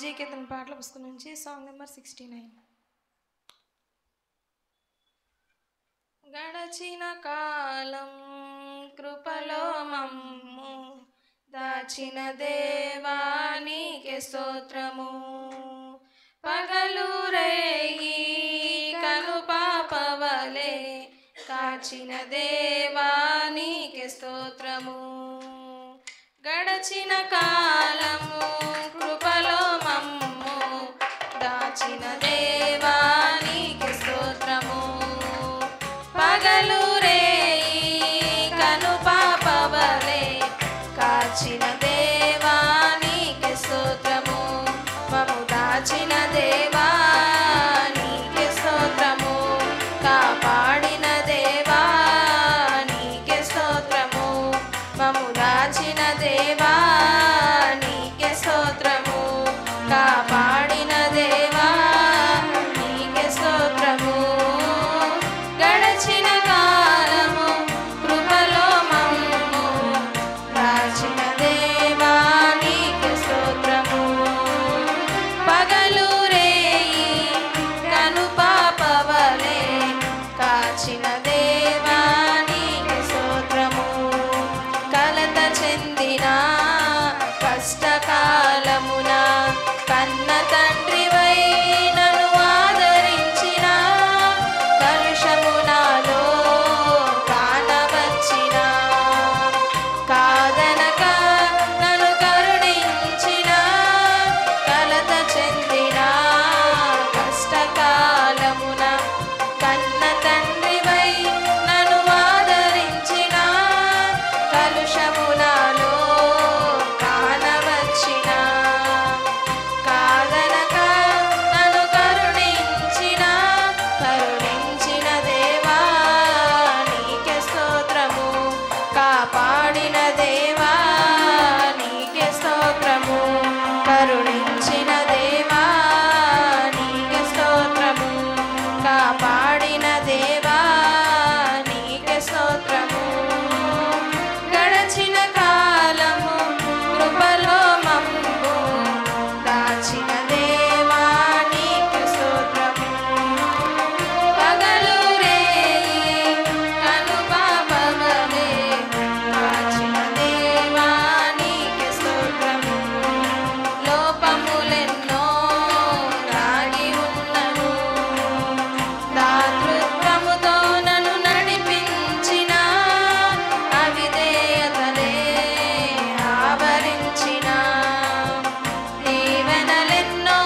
GK తన పాటల పుస్తకం నుంచి సాంగ్ నెంబర్ 69. గడచిన కాలం కృపలో మమ్ము దాచిన దేవానికి స్తోత్రము. పగలు రేయి కను పాపవలే కాచిన దేవానికి స్తోత్రము. గడచిన కాలము కృపలో మమ్ము దాచిన దేవానికి స్తోత్రము. పగలు రేయి కను పాపవలే కాచిన దేవానికి స్తోత్రము. మము దాచిన దేవానికి స్తోత్రము. కాపాడిన దేవానికి స్తోత్రము. మము దాచిన దేవానికి స్తోత్రము. కాపాడిన దేవానికి స్తోత్రము. గడచిన కాలము కృపలో మమ్ము దాచిన దేవానికి స్తోత్రము. పగలు రేయి కను పాపవలే కాచిన దేవానికి స్తోత్రము. కలత చెందిన కష్టకాలమున కన్న తండ్రివై నన్ను ఆదరించిన, కలుషమునాలో కానవచ్చిన, కాదనక నన్ను కరుణించిన. కలత చెందిన కష్టకాలమున కన్న తండ్రివై నన్ను ఆదరించిన, కలుషమునాలో కానవచ్చిన, కాదనక నన్ను కరుణించిన. కరుణించిన దేవా నీకే స్తోత్రము. కాపాడిన దేవా నీకే స్తోత్రము. కరుణించిన దేవా నీకే స్తోత్రము. కాపాడిన దేవా నీకే స్తోత్రము. గడచిన కాలము కృపలో మమ్ము దాచిన దేవా నీకే స్తోత్రము. పగలు రేయి కను పాపవలే కాచిన దేవా నీకే స్తోత్రము. లోపములెన్నో దాగి ఉన్నను, దాతృత్వముతో నన్ను నడిపించిన, అవిధేయతలే ఆవరించిన, దీవెనలెన్నో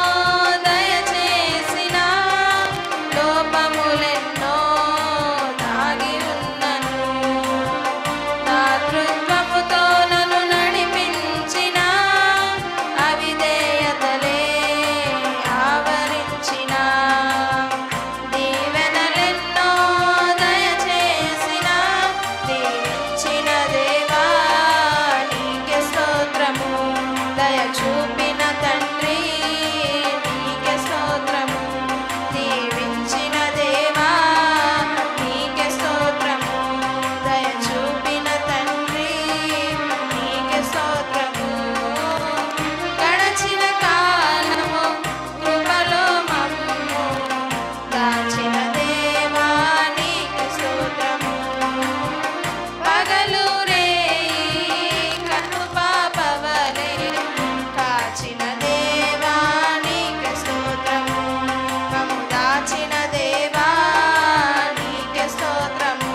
దయచేసిన. లోపములెన్నో దాగి ఉన్నను, దాతృత్వముతో నన్ను నడిపించిన, అవిధేయతలే ఆవరించిన, దీవెనలెన్నో దయచేసిన. దీవించిన దేవా నీకే స్తోత్రము. దయ చూపిన తండ్రి నీకే స్తోత్రము. దీవించిన దేవా నీకే స్తోత్రము. దయ చూపిన తండ్రి నీకే స్తోత్రము. గడచిన కాలము కృపలో మమ్ము దాచిన దేవా నీకే స్తోత్రము. పగలు రేయి కను పాపవలే కాచిన దేవా నీకే స్తోత్రము. మము దాచిన దేవా నీకే స్తోత్రము.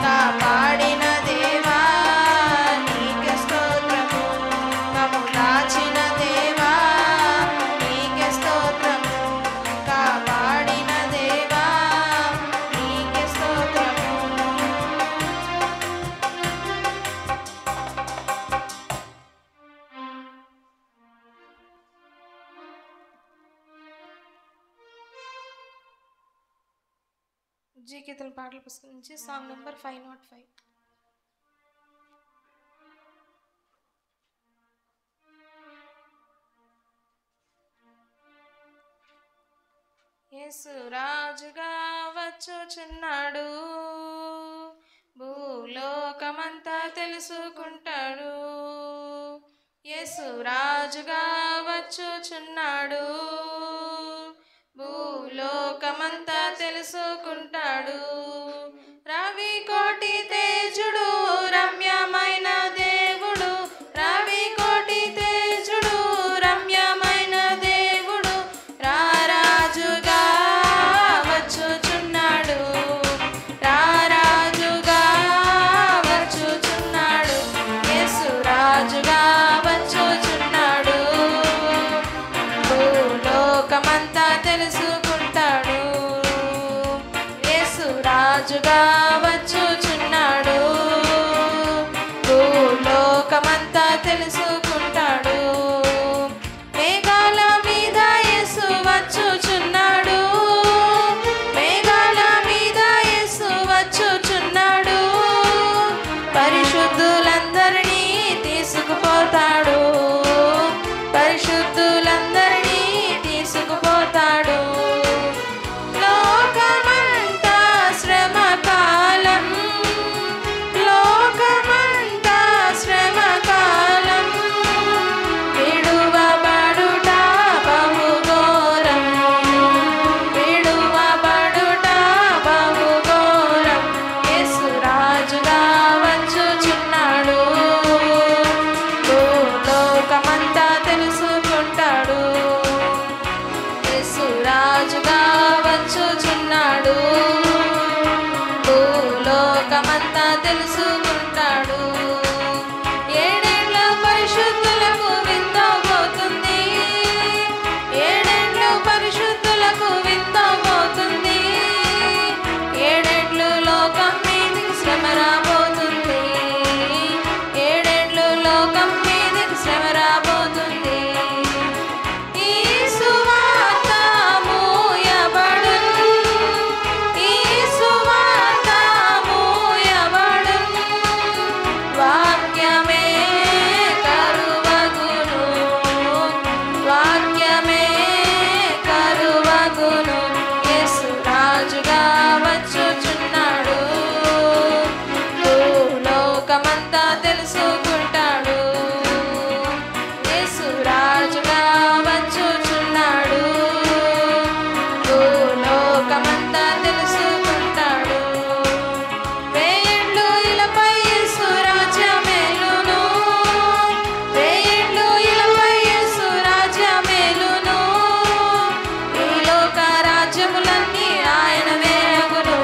కాపాడిన దేవా నీకే స్తోత్రము. మము దాచిన దేవా నీకే స్తోత్రము. కాపాడిన దేవా నీకే స్తోత్రము. జీకే తన పాటల పుస్తకం నుంచి సాంగ్ నెంబర్ 505. యేసు రాజుగా వచ్చుచున్నాడు, భూలోకమంతా తెలుసుకుంటాడు. యేసు రాజుగా వచ్చుచున్నాడు, భూలోకమంతా తెలుసుకుంటాడు. రవి కోటి తేజుడు రమ్యమైన దేవుడు, రవి కోటి తేజుడు రమ్యమైన దేవుడు, రారాజుగా వచ్చుచున్నాడు, రారాజుగా వచ్చుచున్నాడు. యేసు రాజుగా వచ్చుచున్నాడు, భూలోకమంతా తెలుసుకుంటాడు. యేసు రాజుగా వచ్చుచున్నాడు, భూలోకమంతా తెలుసుకుంటాడు. మేఘాల మీద యేసు వచ్చుచున్నాడు, మేఘాల మీద యేసు వచ్చుచున్నాడు, పరిశుద్ధులందరినీ తీసుకుపోతాడు, పరిశుద్ధులందరినీ తీసుకుపోతాడు. లోకమంతా శ్రమకాలం, లోకమంతా శ్రమకాలం, విడువబడుట బహుఘోరం, విడువబడుట బహుఘోరం. యేసు రాజుగా వచ్చుచున్నాడు, భూలోకమంతా తెలుసుకుంటాడు. యేసు రాజుగా వచ్చుచున్నాడు, భూలోకమంతా తెలుసుకుంటాడు. ఏడేండ్ల పరిశుద్ధులకు విందబోతుంది, ఏడేండ్లు పరిశుద్ధులకు విందబోతుంది, ఏడేండ్లు లోకం మీదికి శ్రమ రాబోతుంది, ఏడేండ్లు లోకం మీదికి శ్రమ రాబోతుంది. ఈ సువార్త మూయబడును, ఈ సువార్త మూయబడును, వాక్యమే కరువగును, వాక్యమే కరువగును. యేసు రాజుగా వచ్చుచున్నాడు, భూలోకమంతా తెలుసుకుంటాడు. యేసు రాజుగా వచ్చుచున్నాడు, భూలోకమంతా తెలుసుకుంటాడు. వేయిండ్లు ఇలపై యేసు రాజ్యమేలును, వేయిండ్లు ఇలపై యేసు రాజ్యమేలును, ఈ లోక రాజ్యములన్నీ ఆయనవే అగును,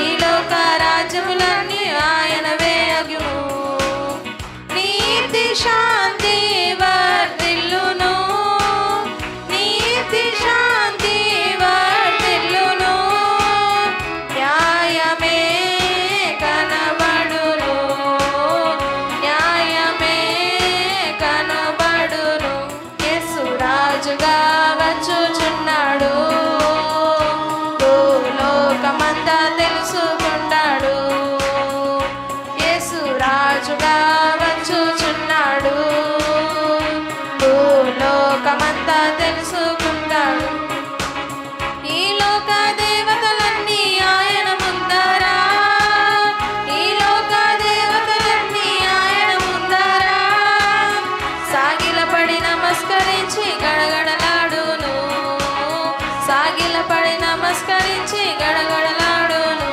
ఈ లోక రాజ్యములన్నీ ఆయనవే అగును. నీతి శాంతి వర్ధిల్లును, నీతి శాంతి వర్ధిల్లును, న్యాయమే కనబడును, న్యాయమే కనబడును. యేసు రాజుగా వచ్చుచున్నాడు, భూలోకమంతా తెలుసుకుంటాడు. యేసు రాజుగా వచ్చుచున్నాడు, భూలోకమంతా తెలుసుకుంటాడు. ఈ లోక దేవతలన్నీ ఆయన ముందరా, ఈ లోక దేవతలన్నీ ఆయన ముందరా, సాగిలపడి నమస్కరించి గడగడలాడును, సాగిలపడి నమస్కరించి గడగడలాడును.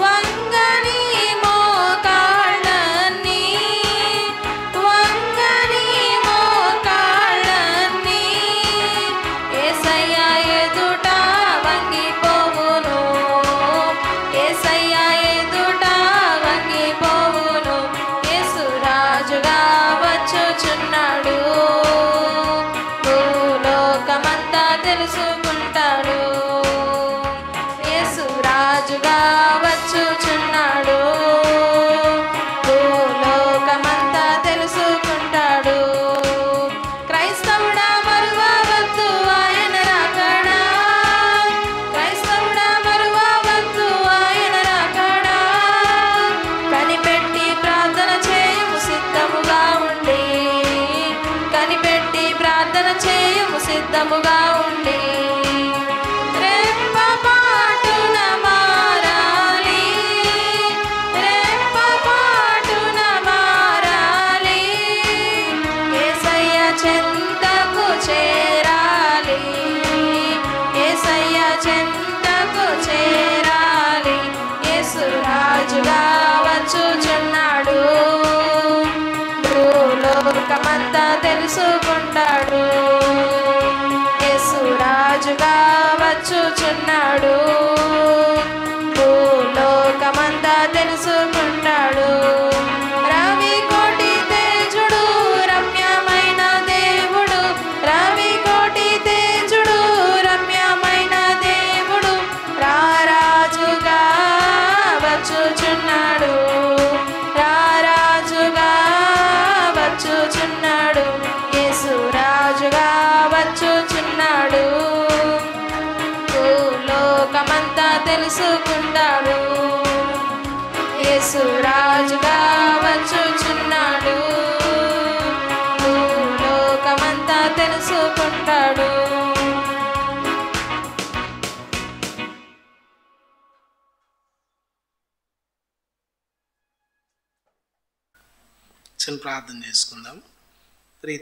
వంగని మోకాళ్ళన్నీ, వంగని మోకాళ్ళన్నీ, యేసయ్య ఎదుట వంగిపోవును, యేసయ్య ఎదుట వంగిపోవును. యేసు రాజుగా వచ్చుచున్నాడు, భూలోకమంతా తెలుసుకుంటాడు. యేసు రాజుగా వచ్చుచున్నాడు, భూలోకమంతా తెలుసుకుంటాడు. క్రైస్తవుడా మరువవద్దు ఆయన రాకడా, క్రైస్తవుడా మరువవద్దు ఆయన రాకడా, కనిపెట్టి ప్రార్థన చేయుము సిద్ధముగా ఉండి, కనిపెట్టి ప్రార్థన చేయుము సిద్ధముగా ఉండి. రెప్పపాటున మారాలి, రెప్పపాటున మారాలి, చెంతకు చేరాలి. యేసు రాజుగా వచ్చుచున్నాడు. భూలోకమంతా తెలుసుకుంటాడు. యేసు రాజుగా వచ్చుచున్నాడు. భూలోకమంతా తెలుసుకుంటాడు. రవి కోటి తేజుడు రమ్యమైన దేవుడు. రవి కోటి తేజుడు రమ్యమైన దేవుడు. రారాజుగా వచ్చుచున్నాడు. రారాజుగా వచ్చుచున్నాడు. యేసు రాజుగా వచ్చుచున్నాడు. భూలోకమంతా తెలుసుకుంటాడు. యేసు రాజుగా వచ్చుచున్నాడు. భూలోకమంతా తెలుసుకుంటాడు. చిన్న ప్రార్థన చేసుకుందాం.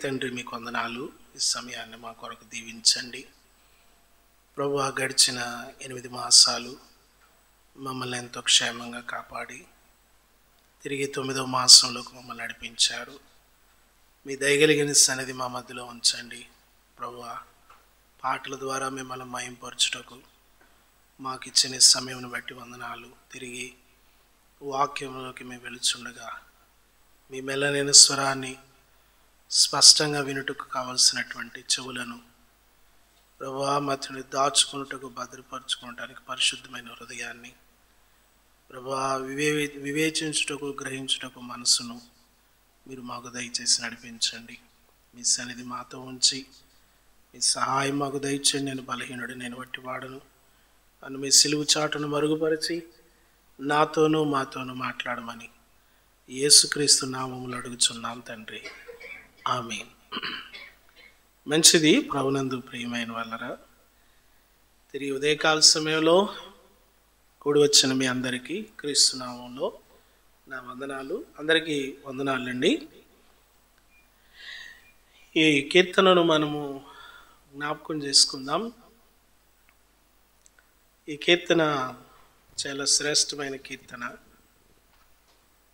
తండ్రి మీకు వందనాలు. ఈ సమయాన్ని మా కొరకు దీవించండి ప్రభువా. గడిచిన 8 మాసాలు మమ్మల్ని ఎంతో క్షేమంగా కాపాడి తిరిగి 9వ మాసంలోకి మమ్మల్ని నడిపించారు. మీ దయగలిగిన సన్నిధి మా మధ్యలో ఉంచండి ప్రభువా. పాటల ద్వారా మిమ్మల్ని మయంపరచుటకు మాకు ఇచ్చిన సమయం బట్టి వందనాలు. తిరిగి వాక్యంలోకి మేము వెళుచుండగా మీ మెల్లనైన స్వరాన్ని స్పష్టంగా వినుటకు కావలసినటువంటి చెవులను ప్రభువా మధ్యని దాచుకున్నటకు భద్రపరచుకోవడానికి పరిశుద్ధమైన హృదయాన్ని ప్రభువా వివేచించుటకు గ్రహించుటకు మనసును మీరు మాకు దయచేసి నడిపించండి. మీ సన్నిధి మాతో ఉంచి మీ సహాయం మాకు దయచేయండి. నేను బలహీనుడు, నేను వట్టివాడను అని మీ సిలువు చాటును మరుగుపరిచి నాతోనూ మాతోనూ మాట్లాడమని యేసుక్రీస్తు నామములో అడుగుచున్నాం తండ్రి, ఆమేన్. మంచిది. ప్రభునందు ప్రియమైన వాళ్ళరా, తిరిగి ఉదయకాల సమయంలో కూడి వచ్చిన మీ అందరికీ క్రీస్తు నామంలో నా వందనాలు. అందరికీ వందనాలండి. ఈ కీర్తనను మనము జ్ఞాపకం చేసుకుందాం. ఈ కీర్తన చాలా శ్రేష్టమైన కీర్తన.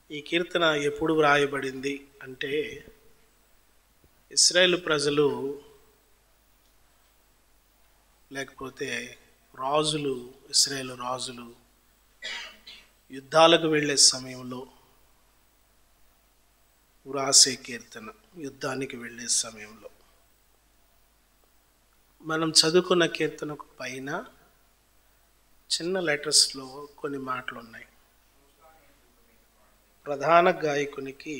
ఈ కీర్తన ఎప్పుడు వ్రాయబడింది అంటే ఇశ్రాయేలు ప్రజలు లేకపోతే రాజులు, ఇశ్రాయేలు రాజులు యుద్ధాలకు వెళ్ళే సమయంలో వ్రాసే కీర్తన. యుద్ధానికి వెళ్ళే సమయంలో మనం చదువుకున్న కీర్తనకు పైన చిన్న లెటర్స్లో కొన్ని మాటలు ఉన్నాయి. ప్రధాన గాయకునికి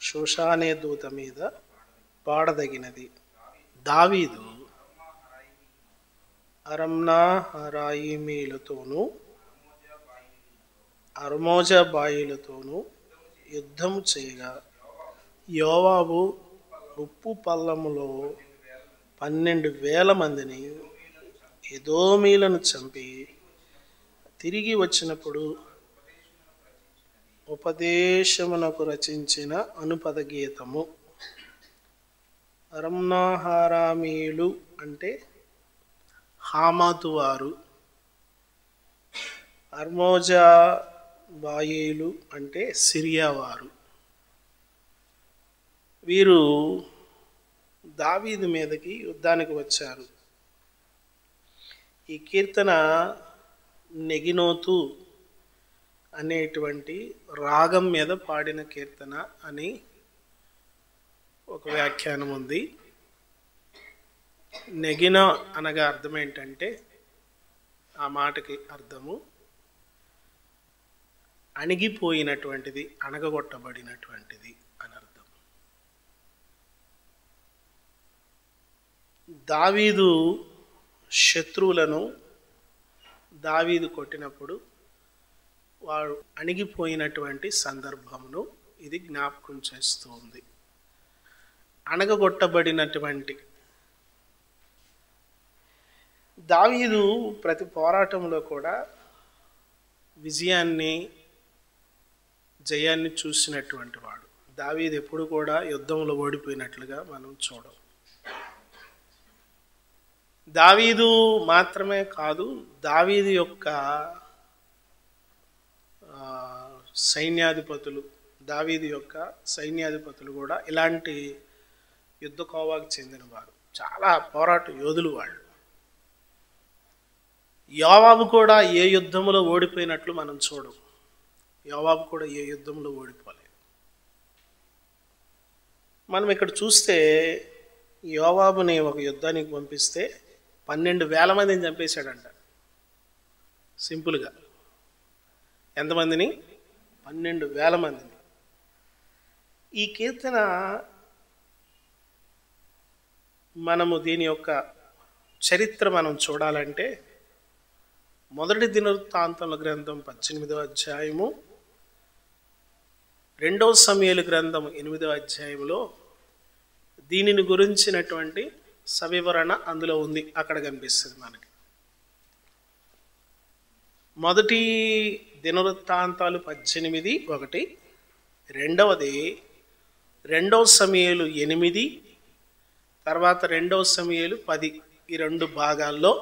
షోషానే దూత మీద పాడదగినది. దావీదు అరమ్నా హరాయిమీలతోనూ అర్మోజా బాయిలతోనూ యుద్ధము చేయగా యోవాబు ఉప్పు పల్లములో 12,000 మందిని ఎదోమీలను చంపి తిరిగి వచ్చినప్పుడు ఉపదేశమునకు రచించిన అనుపద గీతము. అరమ్నాహారామీయులు అంటే హామాతు వారు, అర్మోజా బాయేలు అంటే సిరియా వారు. వీరు దావీదు మీదకి యుద్ధానికి వచ్చారు. ఈ కీర్తన నెగినోతు అనేటువంటి రాగం మీద పాడిన కీర్తన అని ఒక వ్యాఖ్యానం ఉంది. నెగిన అనగా అర్థం ఏంటంటే, ఆ మాటకి అర్థము అణిగిపోయినటువంటిది, అణగగొట్టబడినటువంటిది అని అర్థం. దావీదు శత్రువులను దావీదు కొట్టినప్పుడు వాడు అణిగిపోయినటువంటి సందర్భమును ఇది జ్ఞాపకం చేస్తూ ఉంది. అణగగొట్టబడినటువంటి దావీదు ప్రతి పోరాటంలో కూడా విజయాన్ని, జయాన్ని చూసినటువంటి వాడు. దావీదు ఎప్పుడు కూడా యుద్ధంలో ఓడిపోయినట్లుగా మనం చూడం. దావీదు మాత్రమే కాదు, దావీదు యొక్క సైన్యాధిపతులు, దావీదు యొక్క సైన్యాధిపతులు కూడా ఇలాంటి యుద్ధ కోవాకు చెందినవారు, చాలా పోరాట యోధులు వాళ్ళు. యోవాబు కూడా ఏ యుద్ధంలో ఓడిపోయినట్లు మనం చూడం. యోవాబు కూడా ఏ యుద్ధంలో ఓడిపోలేదు. మనం ఇక్కడ చూస్తే యోవాబుని ఒక యుద్ధానికి పంపిస్తే 12,000 మందిని చంపేశాడంట. సింపుల్గా ఎంతమందిని? 12,000 మందిని. ఈ కీర్తన మనము దీని యొక్క చరిత్ర మనం చూడాలంటే మొదటి దినవృత్తాంతముల గ్రంథం 18వ అధ్యాయము, 2వ సమూయేలు గ్రంథం 8వ అధ్యాయంలో దీనిని గురించినటువంటి సవివరణ అందులో ఉంది. అక్కడ కనిపిస్తుంది మనకి. మొదటి దినవృత్తాంతాలు 18:1, రెండవది 2వ సమూయేలు 8, తర్వాత 2వ సమూయేలు 10. ఈ 2 భాగాల్లో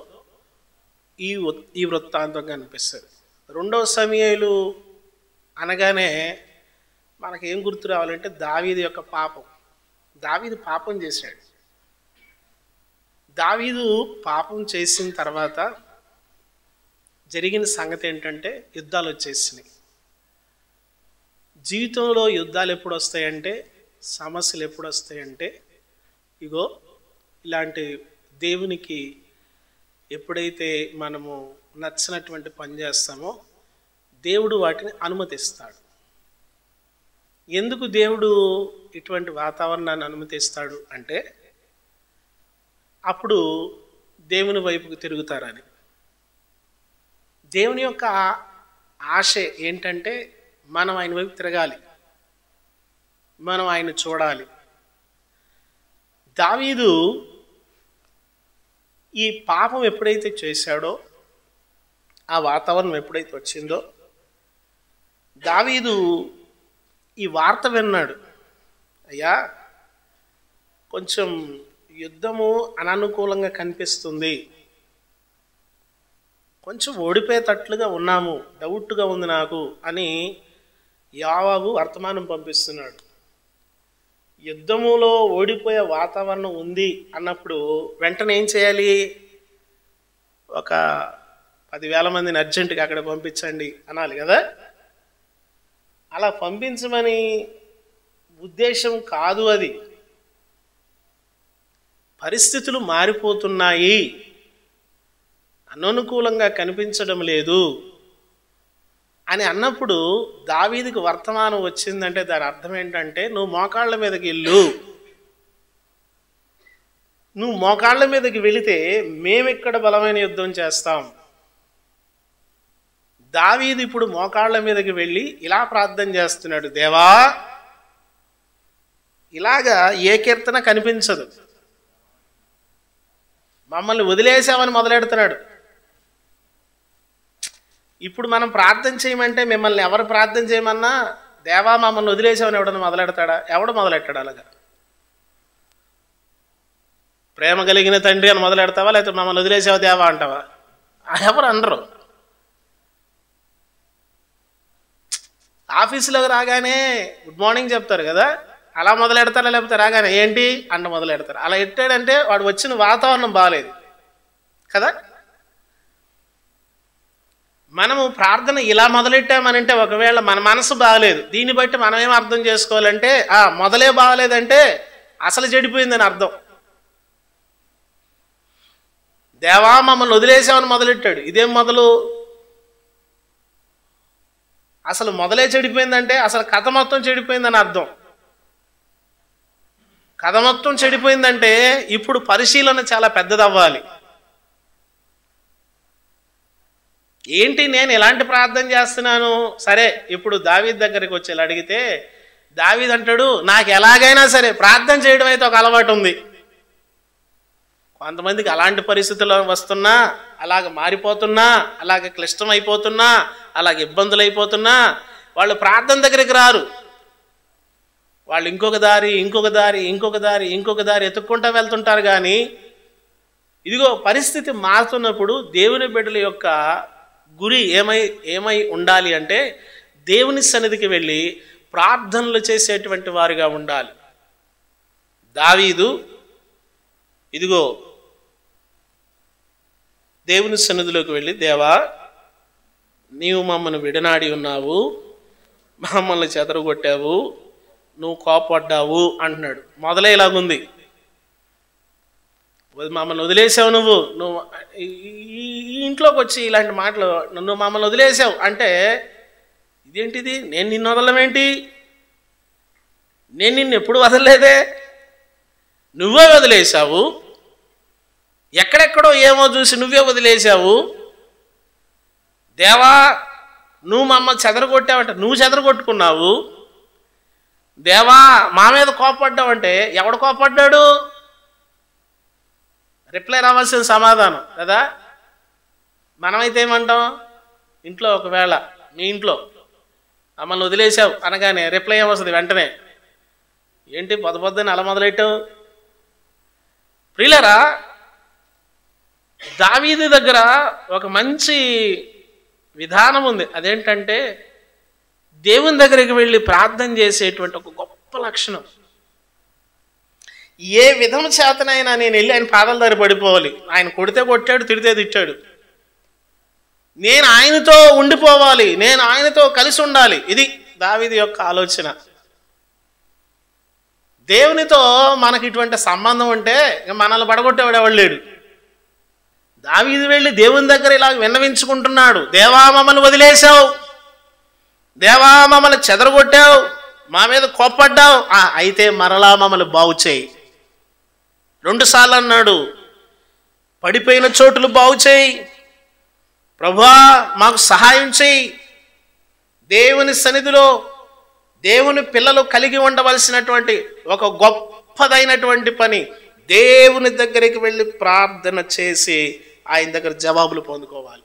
ఈ వృత్తాంతం కనిపిస్తుంది. 2వ సమూయేలు అనగానే మనకేం గుర్తు రావాలంటే దావీదు యొక్క పాపం. దావీదు పాపం చేశాడు. దావీదు పాపం చేసిన తర్వాత జరిగిన సంగతి ఏంటంటే యుద్ధాలు వచ్చేసినాయి. జీవితంలో యుద్ధాలు ఎప్పుడు వస్తాయంటే, సమస్యలు ఎప్పుడు వస్తాయంటే, ఇగో ఇలాంటి దేవునికి ఎప్పుడైతే మనము నచ్చినటువంటి పని చేస్తామో దేవుడు వాటిని అనుమతిస్తాడు. ఎందుకు దేవుడు ఇటువంటి వాతావరణాన్ని అనుమతిస్తాడు అంటే అప్పుడు దేవుని వైపుకు తిరుగుతారని. దేవుని యొక్క ఆశ ఏంటంటే మనం ఆయన వైపు తిరగాలి, మనం ఆయన చూడాలి. దావీదు ఈ పాపం ఎప్పుడైతే చేశాడో, ఆ వాతావరణం ఎప్పుడైతే వచ్చిందో, దావీదు ఈ వార్త విన్నాడు. అయ్యా, కొంచెం యుద్ధము అననుకూలంగా కనిపిస్తుంది, కొంచెం ఓడిపోయేటట్లుగా ఉన్నాము, డౌట్గా ఉంది నాకు అని యోవాబు వర్తమానం పంపిస్తున్నాడు. యుద్ధములో ఓడిపోయే వాతావరణం ఉంది అన్నప్పుడు వెంటనే ఏం చేయాలి? ఒక 10,000 మందిని అర్జెంటుగా అక్కడ పంపించండి అనాలి కదా. అలా పంపించమని ఉద్దేశం కాదు అది. పరిస్థితులు మారిపోతున్నాయి, అననుకూలంగా కనిపించడం లేదు అని అన్నప్పుడు దావీదుకు వర్తమానం వచ్చిందంటే దాని అర్థం ఏంటంటే, నువ్వు మోకాళ్ళ మీదకి వెళ్ళు. నువ్వు మోకాళ్ళ మీదకి వెళితే మేమెక్కడ బలమైన యుద్ధం చేస్తాం. దావీదు ఇప్పుడు మోకాళ్ళ మీదకి వెళ్ళి ఇలా ప్రార్థన చేస్తున్నాడు, దేవా. ఇలాగా ఏ కీర్తన కనిపించదు. మమ్మల్ని వదిలేసామని మొదలెడుతున్నాడు. ఇప్పుడు మనం ప్రార్థన చేయమంటే మిమ్మల్ని ఎవరు ప్రార్థన చేయమన్నా, దేవా మమ్మల్ని వదిలేసామని ఎవడన్నా మొదలెడతాడా? ఎవడు మొదలెట్టాడు? అలాగా ప్రేమ కలిగిన తండ్రి అని మొదలెడతావా, లేకపోతే మమ్మల్ని వదిలేసావా దేవా అంటావా? ఎవరు అనరు. ఆఫీసులోకి రాగానే గుడ్ మార్నింగ్ చెప్తారు కదా, అలా మొదలెడతారా? లేకపోతే రాగానే ఏంటి అంట మొదలెడతారు. అలా ఎట్టాడంటే వాడు వచ్చిన వాతావరణం బాగాలేదు కదా. మనము ప్రార్థన ఇలా మొదలెట్టామనంటే ఒకవేళ మన మనసు బాగలేదు, దీన్ని బట్టి మనం ఏం అర్థం చేసుకోవాలంటే మొదలే బాగలేదంటే అసలు చెడిపోయిందని అర్థం. దేవా మమ్మల్ని వదిలేసామని మొదలెట్టాడు. ఇదేం మొదలు? అసలు మొదలే చెడిపోయిందంటే అసలు కథ మొత్తం చెడిపోయిందని అర్థం. కథ మొత్తం చెడిపోయిందంటే ఇప్పుడు పరిశీలన చాలా పెద్దదవ్వాలి. ఏంటి నేను ఎలాంటి ప్రార్థన చేస్తున్నాను? సరే, ఇప్పుడు దావీదు దగ్గరికి వచ్చి అడిగితే దావీదు అంటాడు, నాకు ఎలాగైనా సరే ప్రార్థన చేయడం అయితే ఒక అలవాటు ఉంది. కొంతమందికి అలాంటి పరిస్థితులు వస్తున్నా, అలాగ మారిపోతున్నా, అలాగ క్లిష్టం అయిపోతున్నా, అలాగ ఇబ్బందులు అయిపోతున్నా వాళ్ళు ప్రార్థన దగ్గరికి రారు. వాళ్ళు ఇంకొక దారి ఎత్తుక్కుంటూ వెళ్తుంటారు. కానీ ఇదిగో పరిస్థితి మారుతున్నప్పుడు దేవుని బిడ్డల యొక్క గురి ఏమై ఉండాలి అంటే దేవుని సన్నిధికి వెళ్ళి ప్రార్థనలు చేసేటువంటి వారిగా ఉండాలి. దావీదు ఇదిగో దేవుని సన్నిధిలోకి వెళ్ళి, దేవా నీవు మమ్మల్ని విడనాడి ఉన్నావు, మమ్మల్ని చెదరగొట్టావు, నువ్వు కోపడ్డావు అంటున్నాడు. మొదలే ఇలాగుంది, మమ్మల్ని వదిలేసావు, నువ్వు ఈ ఇంట్లోకి వచ్చి ఇలాంటి మాటలు, నువ్వు మమ్మల్ని వదిలేసావు అంటే ఇదేంటిది, నేను నిన్ను వదలమేంటి, నేను నిన్ను ఎప్పుడు వదలలేదే, నువ్వే వదిలేసావు, ఎక్కడెక్కడో ఏమో చూసి నువ్వే వదిలేసావు, దేవా నువ్వు మమ్మల్ని చెదరగొట్టావంటే నువ్వు చెదరగొట్టుకున్నావు, దేవా మా మీద కోపడ్డావంటే ఎవడు కోపడ్డాడు? రిప్లై రావాల్సిన సమాధానం కదా. మనమైతే ఏమంటాం, ఇంట్లో ఒకవేళ మీ ఇంట్లో మమ్మల్ని వదిలేసావు అనగానే రిప్లై ఏమొస్తుంది వెంటనే, ఏంటి పొద్దున అలా మొదలెట్టావు? ప్రియులరా, దావీదు దగ్గర ఒక మంచి విధానం ఉంది. అదేంటంటే దేవుని దగ్గరికి వెళ్ళి ప్రార్థన చేసేటువంటి ఒక గొప్ప లక్షణం. ఏ విధం చేతనైనా నేను వెళ్ళి ఆయన పాదాల దగ్గర పడిపోవాలి. ఆయన కొడితే కొట్టాడు, తిడితే తిట్టాడు, నేను ఆయనతో ఉండిపోవాలి, నేను ఆయనతో కలిసి ఉండాలి. ఇది దావీదు యొక్క ఆలోచన. దేవునితో మనకి ఇటువంటి సంబంధం ఉంటే మనల్ని పడగొట్టేవాడు ఎవడు లేడు. దావీదు వెళ్ళి దేవుని దగ్గర ఇలా విన్నవించుకుంటున్నాడు, దేవా మమ్మల్ని వదిలేసావు, దేవా మమ్మల్ని చెదరగొట్టావు, మా మీద కోప్పడ్డావు, అయితే మరలా మమ్మల్ని బాగు చేయి. 2 సార్లు అన్నాడు, పడిపోయిన చోటులు బాగు చేయి, ప్రభువా మాకు సహాయం చేయి. దేవుని సన్నిధిలో దేవుని పిల్లలు కలిగి ఉండవలసినటువంటి ఒక గొప్పదైనటువంటి పని, దేవుని దగ్గరికి వెళ్ళి ప్రార్థన చేసి ఆయన దగ్గర జవాబులు పొందుకోవాలి,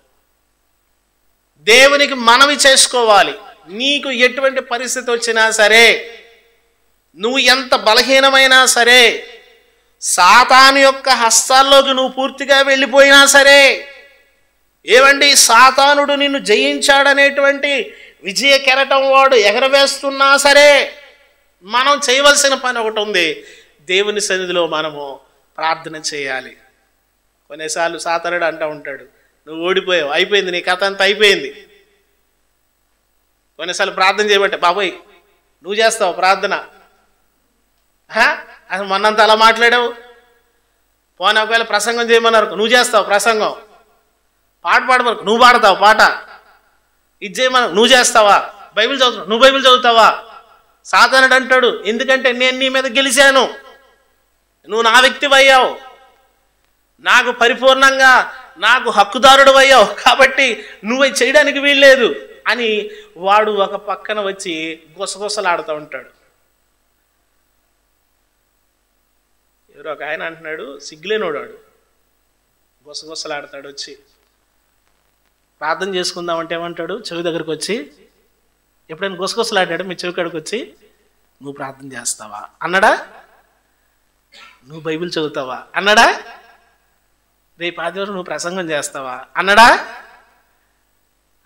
దేవునికి మనవి చేసుకోవాలి. నీకు ఎటువంటి పరిస్థితి వచ్చినా సరే, నువ్వు ఎంత బలహీనమైనా సరే, సాతాను యొక్క హస్తాల్లోకి నువ్వు పూర్తిగా వెళ్ళిపోయినా సరే, ఏమండి సాతానుడు నిన్ను జయించాడనేటువంటి విజయ కెరటం వాడు ఎగరవేస్తున్నా సరే, మనం చేయవలసిన పని ఒకటి ఉంది, దేవుని సన్నిధిలో మనము ప్రార్థన చేయాలి. కొన్నిసార్లు సాతానుడు అంటూ ఉంటాడు, నువ్వు ఓడిపోయావు, అయిపోయింది, నీ కథ అంతా అయిపోయింది. కొన్నిసార్లు ప్రార్థన చేయమంటే, బాబోయ్ నువ్వు చేస్తావు ప్రార్థన, అసలు మొన్నంత అలా మాట్లాడావు, పోనీ ఒకవేళ ప్రసంగం చేయమన్నారు, నువ్వు చేస్తావు ప్రసంగం, పాట పాడమన్నారు, నువ్వు పాడతావు పాట, ఇది చేయమన్నారు, నువ్వు చేస్తావా, బైబిల్ చదువుతావు, నువ్వు బైబిల్ చదువుతావా. సాతానుడు అంటాడు, ఎందుకంటే నేను నీ మీద గెలిచాను, నువ్వు నా వ్యక్తివి అయ్యావు, నాకు పరిపూర్ణంగా నాకు హక్కుదారుడు అయ్యావు, కాబట్టి నువ్వు చేయడానికి వీల్లేదు అని వాడు ఒక పక్కన వచ్చి గుసగుసలాడుతూ ఉంటాడు. ఎవరో ఒక ఆయన అంటున్నాడు, సిగ్గులేనోడాడు గుసగుసలాడతాడు వచ్చి. ప్రార్థన చేసుకుందామంటే ఏమంటాడు, చెవి దగ్గరకు వచ్చి, ఎప్పుడైనా గుసగుసలాడాడు మీ చెవి కాడికి వచ్చి, నువ్వు ప్రార్థన చేస్తావా అన్నాడా, నువ్వు బైబిల్ చదువుతావా అన్నాడా, రేపు ఆదివారం నువ్వు ప్రసంగం చేస్తావా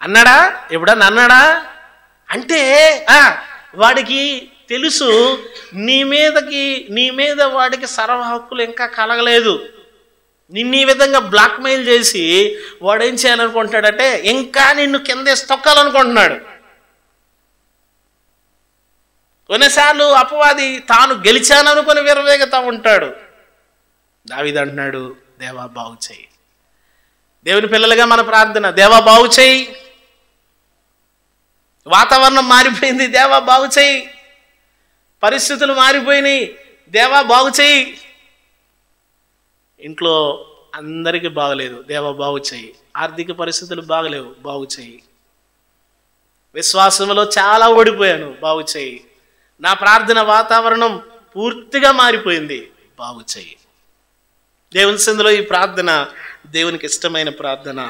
అన్నాడా ఎప్పుడన్నా అన్నాడా? అంటే వాడికి తెలుసు నీ మీద వాడికి సర్వ హక్కులు ఇంకా కలగలేదు. నిన్ను ఈ విధంగా బ్లాక్మెయిల్ చేసి వాడు ఏం చేయాలనుకుంటాడంటే ఇంకా నిన్ను కిందేసి తొక్కాలనుకుంటున్నాడు. కొన్నిసార్లు అపవాది తాను గెలిచాననుకొని విరవేగుతూ ఉంటాడు. దావీదు అంటున్నాడు, దేవా బాగు చేయి. దేవుని పిల్లలుగా మన ప్రార్థన, దేవా బాగు చేయి. వాతావరణం మారిపోయింది, దేవా బాగు చేయి. పరిస్థితులు మారిపోయినాయి, దేవా బాగు చేయి. ఇంట్లో అందరికీ బాగలేదు, దేవా బాగు చేయి. ఆర్థిక పరిస్థితులు బాగలేవు, బాగు చేయి. విశ్వాసంలో చాలా ఓడిపోయాను, బాగు చేయి. నా ప్రార్థన వాతావరణం పూర్తిగా మారిపోయింది, బాగు చేయి. దేవుని సన్నిధిలో ఈ ప్రార్థన దేవునికి ఇష్టమైన ప్రార్థన.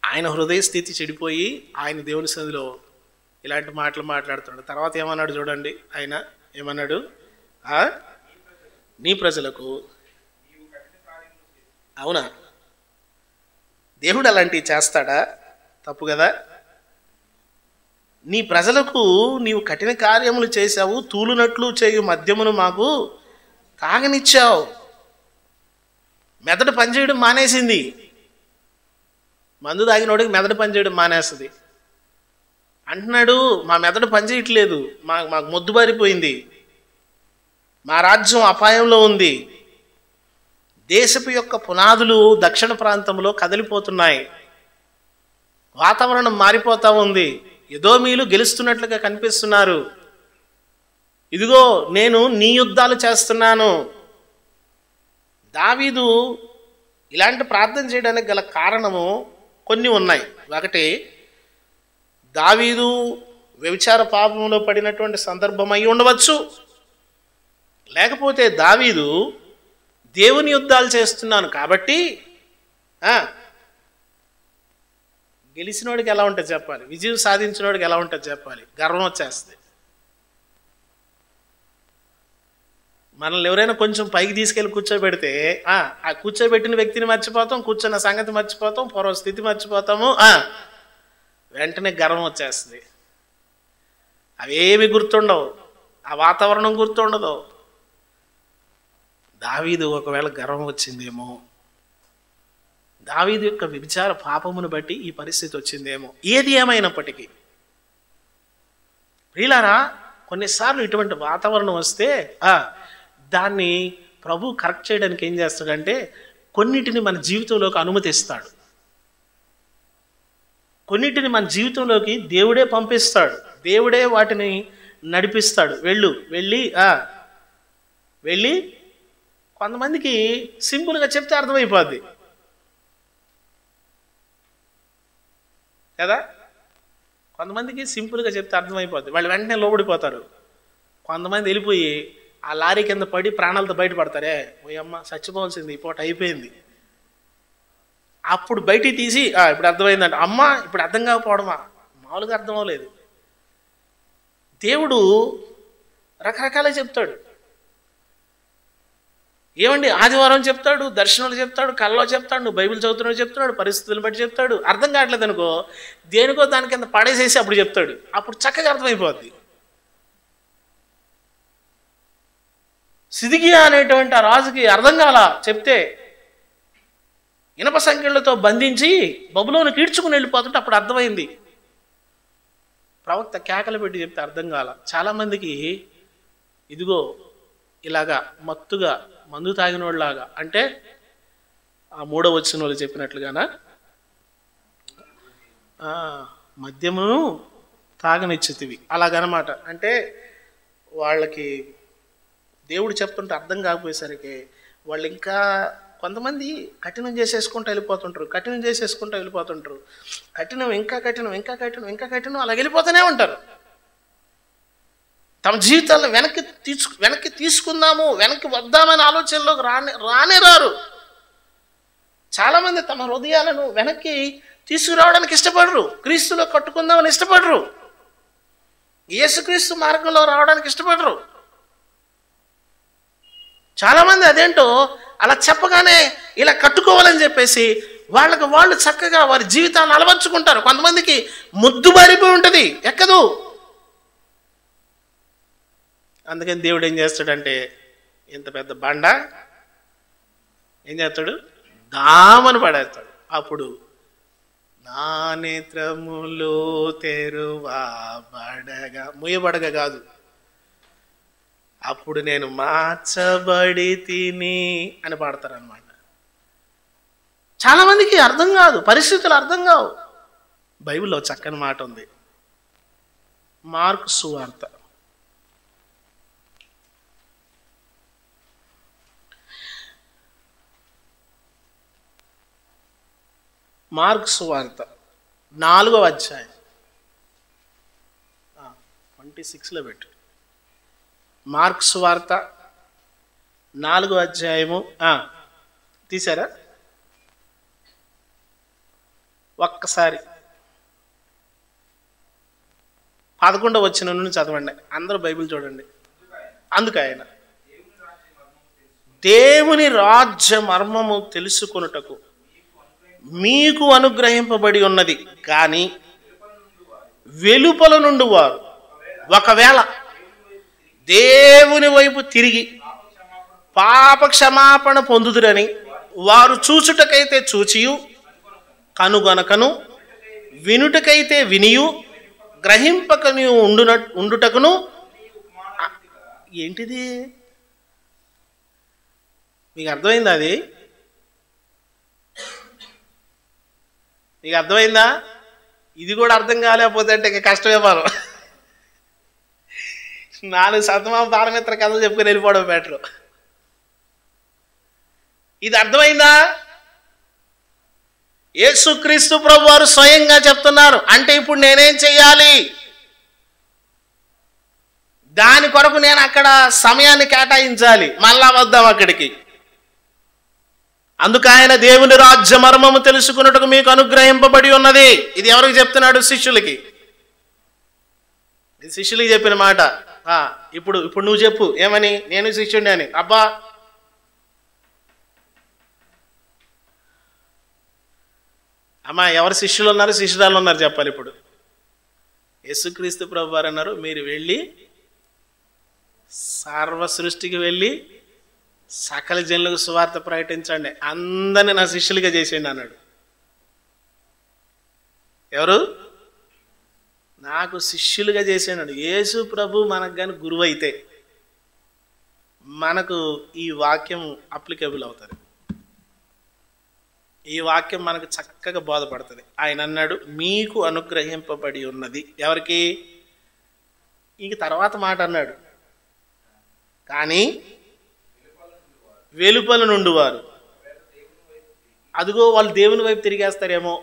ఆయన హృదయ స్థితి చెడిపోయి ఆయన దేవుని సన్నిధిలో ఇలాంటి మాటలు మాట్లాడుతున్నాడు. తర్వాత ఏమన్నాడు చూడండి, ఆయన ఏమన్నాడు, నీ ప్రజలకు. అవునా? దేవుడు అలాంటివి చేస్తాడా? తప్పు కదా. నీ ప్రజలకు నీవు కఠిన కార్యములు చేశావు, తూలునట్లు చేయు మద్యమును మాకు తాగనిచ్చావు. మెదడు పనిచేయడం మానేసింది. మందు తాగినోడికి మెదడు పనిచేయడం మానేస్తుంది. అంటున్నాడు, మా మెదడు పనిచేయట్లేదు, మాకు మొద్దుబారిపోయింది, మా రాజ్యం అపాయంలో ఉంది. దేశపు యొక్క పునాదులు దక్షిణ ప్రాంతంలో కదిలిపోతున్నాయి, వాతావరణం మారిపోతా ఉంది, ఎదోమీలు గెలుస్తున్నట్లుగా కనిపిస్తున్నారు. ఇదిగో నేను నీ యుద్ధాలు చేస్తున్నాను. దావీదు ఇలాంటి ప్రార్థన చేయడానికి గల కారణము కొన్ని ఉన్నాయి. ఒకటి, దావీదు వ్యభిచార పాపంలో పడినటువంటి సందర్భం అయి ఉండవచ్చు. లేకపోతే దావీదు దేవుని యుద్ధాలు చేస్తున్నాను కాబట్టి గెలిచినోడికి ఎలా ఉంటుంది చెప్పాలి, విజయం సాధించినోడికి ఎలా ఉంటుంది చెప్పాలి, గర్వం వచ్చేస్తుంది. మనల్ని ఎవరైనా కొంచెం పైకి తీసుకెళ్ళి కూర్చోబెడితే ఆ కూర్చోబెట్టిన వ్యక్తిని మర్చిపోతాం, కూర్చున్న సంగతి మర్చిపోతాం, పూర్వ స్థితి మర్చిపోతాము. వెంటనే గర్వం వచ్చేస్తుంది. అవేమి గుర్తుండవు, ఆ వాతావరణం గుర్తుండదు. దావీదు ఒకవేళ గర్వం వచ్చిందేమో, దావీదు యొక్క వ్యభిచార పాపమును బట్టి ఈ పరిస్థితి వచ్చిందేమో. ఏది ఏమైనప్పటికీ ప్రియులారా, కొన్నిసార్లు ఇటువంటి వాతావరణం వస్తే దాన్ని ప్రభు కరెక్ట్ చేయడానికి ఏం చేస్తాడంటే కొన్నిటిని మన జీవితంలోకి అనుమతిస్తాడు. కొన్నిటిని మన జీవితంలోకి దేవుడే పంపిస్తాడు, దేవుడే వాటిని నడిపిస్తాడు. వెళ్ళి కొంతమందికి సింపుల్గా చెప్తే అర్థమైపోద్ది కదా. కొంతమందికి సింపుల్గా చెప్తే అర్థమైపోద్ది, వాళ్ళు వెంటనే లోబడిపోతారు. కొంతమంది వెళ్ళిపోయి ఆ లారీ కింద పడి ప్రాణాలతో బయటపడతారే, ఓయమ్మ చచ్చిపోవాల్సింది, ఈ పూట అయిపోయింది. అప్పుడు బయటికి తీసి ఇప్పుడు అర్థమైందంట, అమ్మ ఇప్పుడు అర్థం కాకపోవడమా, మామూలుగా అర్థం అవ్వలేదు. దేవుడు రకరకాలుగా చెప్తాడు. ఏమండి, ఆదివారం చెప్తాడు, దర్శనాలు చెప్తాడు, కళ్ళలో చెప్తాడు, నువ్వు బైబిల్ చదువుతున్నాడు చెప్తున్నాడు, పరిస్థితులను బట్టి చెప్తాడు. అర్థం కావట్లేదు అనుకో, దేనికో దాని కింద పడేసేసి అప్పుడు చెప్తాడు, అప్పుడు చక్కగా అర్థమైపోద్ది. సిద్కియా అనేటువంటి ఆ రాజుకి అర్థం కాల చెప్తే, ఇనప సంకెళ్లతో బంధించి బబులోను కీడ్చుకుని వెళ్ళిపోతుంటే అప్పుడు అర్థమైంది. ప్రవక్త కేకలు పెట్టి చెప్తే అర్థం కాల. చాలామందికి ఇదిగో ఇలాగా మత్తుగా మందు తాగినోళ్ళలాగా, అంటే ఆ 3వ వచనంలో చెప్పినట్లుగానా మద్యమును తాగనిచ్చితివి అలాగనమాట. అంటే వాళ్ళకి దేవుడు చెప్తుంటే అర్థం కాకపోయేసరికి వాళ్ళు ఇంకా కొంతమంది కఠినం చేసేసుకుంటూ వెళ్ళిపోతుంటారు, కఠినం ఇంకా కఠినం అలా వెళ్ళిపోతూనే ఉంటారు. తమ జీవితాలను వెనక్కి తీసుకుందాము, వెనక్కి వద్దామనే ఆలోచనలోకి రానే రారు. చాలామంది తమ హృదయాలను వెనక్కి తీసుకురావడానికి ఇష్టపడరు, క్రీస్తులో కట్టుకుందామని ఇష్టపడరు, యేసుక్రీస్తు మార్గంలో రావడానికి ఇష్టపడరు. చాలామంది అదేంటో అలా చెప్పగానే ఇలా కట్టుకోవాలని చెప్పేసి వాళ్ళు చక్కగా వారి జీవితాన్ని అలవర్చుకుంటారు. కొంతమందికి ముద్దుబారిపోయి ఉంటుంది, ఎక్కదు. అందుకని దేవుడు ఏం చేస్తాడంటే, ఇంత పెద్ద బండ ఏం చేస్తాడు, దామని పడేస్తాడు. అప్పుడు నా నేత్రములో తెరువబడగా, ముయ్యబడగా కాదు, అప్పుడు నేను మార్చబడి తిని అని పాడతారనమాట. చాలామందికి అర్థం కాదు, పరిస్థితులు అర్థం కావు. బైబిల్లో చక్కని మాట ఉంది, మార్కు సువార్త 4వ అధ్యాయం 26లో పెట్టు. మార్కు సువార్త 4వ అధ్యాయము తీసారా? ఒక్కసారి 11వ వచనం నుండి చదవండి. అందరూ బైబిల్ చూడండి. అందుకు ఆయన దేవుని రాజ్య మర్మము తెలుసుకొనుటకు మీకు అనుగ్రహింపబడి ఉన్నది. కానీ వెలుపల నుండి వారు ఒకవేళ దేవుని వైపు తిరిగి పాప క్షమాపణ పొందుదురని వారు చూచుటకైతే చూచియు, కనుగొనకను, వినుటకైతే వినియు, గ్రహింపకను ఉండుటకును. ఏంటిది? మీకు అర్థమైందా? అది మీకు అర్థమైందా? ఇది కూడా అర్థం కాలేకపోతే అంటే ఇక కష్టమే మనం. 4 శతమానం పారమిత్ర కథలు చెప్పుకొని వెళ్ళిపోవడం బెటరు. ఇది అర్థమైందా? యేసుక్రీస్తు ప్రభు వారు స్వయంగా చెప్తున్నారు. అంటే ఇప్పుడు నేనేం చెయ్యాలి? దాని కొరకు నేను అక్కడ సమయాన్ని కేటాయించాలి. మళ్ళా వద్దాం అక్కడికి. అందుకు ఆయన దేవుని రాజ్య మర్మము తెలుసుకున్నట్టుకు మీకు అనుగ్రహింపబడి ఉన్నది. ఇది ఎవరికి చెప్తున్నాడు? శిష్యులకి. ఇది శిష్యులకి చెప్పిన మాట. ఇప్పుడు నువ్వు చెప్పు ఏమని? నేను శిష్యుడిని అని. అబ్బా, అమ్మా, ఎవరు శిష్యులు ఉన్నారు, శిష్యురాలు ఉన్నారు చెప్పాలి. ఇప్పుడు యేసుక్రీస్తు ప్రభు వారు అన్నారు, మీరు వెళ్ళి సర్వ సృష్టికి వెళ్ళి సకల జనులకు సువార్త ప్రకటించండి, అందరినీ నా శిష్యులుగా చేసేయండి అన్నాడు. ఎవరు? నాకు శిష్యులుగా చేసేయండి. యేసు ప్రభు మనకు కానీ గురువు అయితే మనకు ఈ వాక్యం అప్లికేబుల్ అవుతుంది. ఈ వాక్యం మనకు చక్కగా బోధపడుతుంది. ఆయన అన్నాడు, మీకు అనుగ్రహింపబడి ఉన్నది. ఎవరికి? ఇంక తర్వాత మాట అన్నాడు, కానీ వెలుపల నుండి వారు, అదిగో వాళ్ళు దేవుని వైపు తిరిగేస్తారేమో,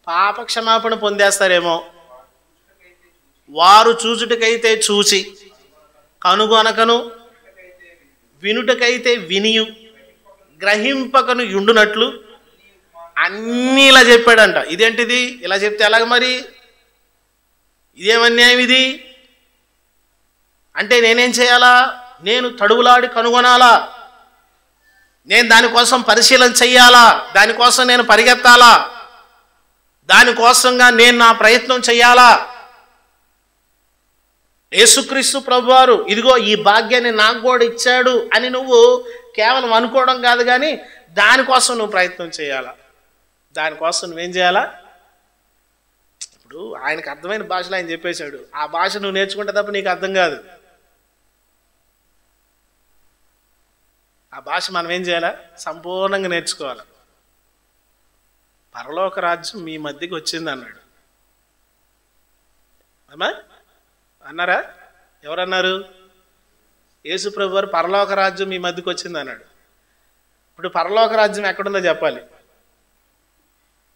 పాప క్షమాపణ పొందేస్తారేమో, వారు చూచుటకైతే చూచి, కనుగొనకను, వినుటకైతే వినియు, గ్రహింపకను ఉండునట్లు అన్నీ ఇలా చెప్పాడంట. ఇదేంటిది? ఇలా చెప్తే ఎలాగ మరి? ఇదేమన్యాయం ఇది? అంటే నేనేం చేయాలా? నేను తడువులాడి కనుగొనాలా? నేను దానికోసం పరిశీలన చెయ్యాలా? దానికోసం నేను పరిగెత్తాలా? దానికోసంగా నేను నా ప్రయత్నం చెయ్యాలా? యేసుక్రీస్తు ప్రభువారు ఇదిగో ఈ భాగ్యాన్ని నాకు కూడా ఇచ్చాడు అని నువ్వు కేవలం అనుకోవడం కాదు, కానీ దానికోసం నువ్వు ప్రయత్నం చేయాలా. దానికోసం నువ్వేం చేయాలా? ఇప్పుడు ఆయనకు అర్థమైన భాషలో ఆయన చెప్పేశాడు. ఆ భాష నువ్వు నేర్చుకుంటే తప్ప నీకు అర్థం కాదు. ఆ భాష మనం ఏం చేయాలా? సంపూర్ణంగా నేర్చుకోవాలి. పరలోక రాజ్యం మీ మధ్యకి వచ్చింది అన్నాడు. అమ్మా అన్నారా? ఎవరన్నారు? యేసు ప్రభు వారు పరలోక రాజ్యం మీ మధ్యకి వచ్చింది అన్నాడు. ఇప్పుడు పరలోక రాజ్యం ఎక్కడుందో చెప్పాలి.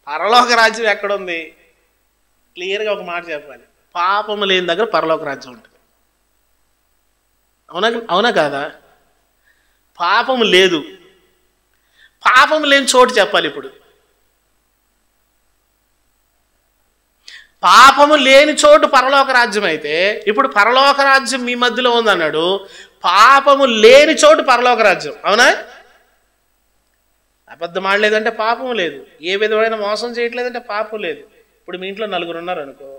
పరలోక రాజ్యం ఎక్కడుంది? క్లియర్గా ఒక మాట చెప్పాలి. పాపము లేని దగ్గర పరలోక రాజ్యం ఉంటుంది. అవునా కాదా? పాపము లేదు. పాపము లేని చోటు చెప్పాలి. ఇప్పుడు పాపము లేని చోటు పరలోక రాజ్యం అయితే, ఇప్పుడు పరలోక రాజ్యం మీ మధ్యలో ఉందన్నాడు. పాపము లేని చోటు పరలోక రాజ్యం. అవునా? అబద్ధం ఆడలేదంటే పాపం లేదు. ఏ విధమైన మోసం చేయట్లేదంటే పాపం లేదు. ఇప్పుడు మీ ఇంట్లో నలుగురు ఉన్నారు అనుకో,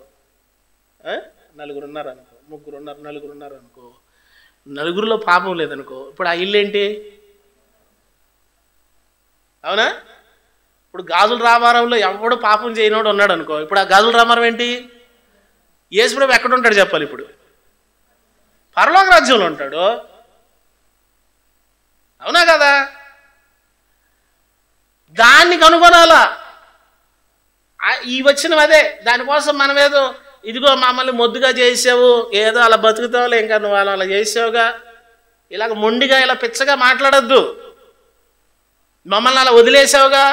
ముగ్గురు ఉన్నారు, నలుగురు ఉన్నారు అనుకో, నలుగురిలో పాపం లేదనుకో, ఇప్పుడు ఆ ఇల్లు ఏంటి? అవునా? ఇప్పుడు గాజుల రామారంలో ఎవడు పాపం చేయనోడు ఉన్నాడు అనుకో, ఇప్పుడు ఆ గాజుల రామారం ఏంటి? యేసుప్రభు ఎక్కడ ఉంటాడు చెప్పాలి. ఇప్పుడు పరలోక రాజ్యంలో ఉంటాడు. అవునా కదా? దాన్ని కనుగొనాలా. ఈ వచ్చినవి అదే. దానికోసం మనం ఏదో ఇదిగో మమ్మల్ని మొద్దుగా చేసావు, ఏదో అలా బతుకుతావులే, ఇంకా నువ్వు అలా చేసావుగా, ఇలాగ మొండిగా ఇలా పిచ్చగా మాట్లాడద్దు. మమ్మల్ని అలా వదిలేసావుగా,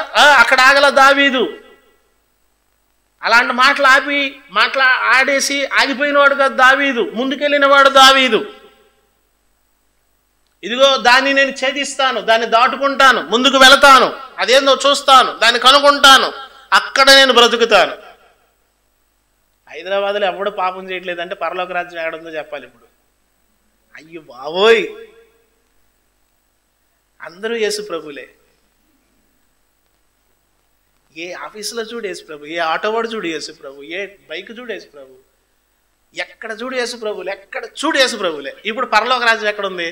అక్కడ ఆగల దావీదు. అలాంటి మాటలు ఆడేసి ఆగిపోయినవాడు కదా దావీదు, ముందుకెళ్ళినవాడు దావీదు. ఇదిగో దాన్ని నేను ఛేదిస్తాను, దాన్ని దాటుకుంటాను, ముందుకు వెళతాను, అదేందో చూస్తాను, దాన్ని కనుక్కుంటాను, అక్కడ నేను బ్రతుకుతాను. హైదరాబాద్లో ఎవడు పాపం చేయట్లేదంటే పరలోక రాజ్యం ఎక్కడుందో చెప్పాలి. ఇప్పుడు అయ్యో బావోయ్, అందరూ యేసు ప్రభులే. ఏ ఆఫీసులో చూడు యేసు ప్రభు, ఏ ఆటో వాడు చూడు యేసు ప్రభు, ఏ బైక్ చూడు యేసు ప్రభు, ఎక్కడ చూడు యేసు ప్రభులే, ఎక్కడ చూడు యేసు ప్రభులే. ఇప్పుడు పరలోక రాజ్యం ఎక్కడ ఉంది?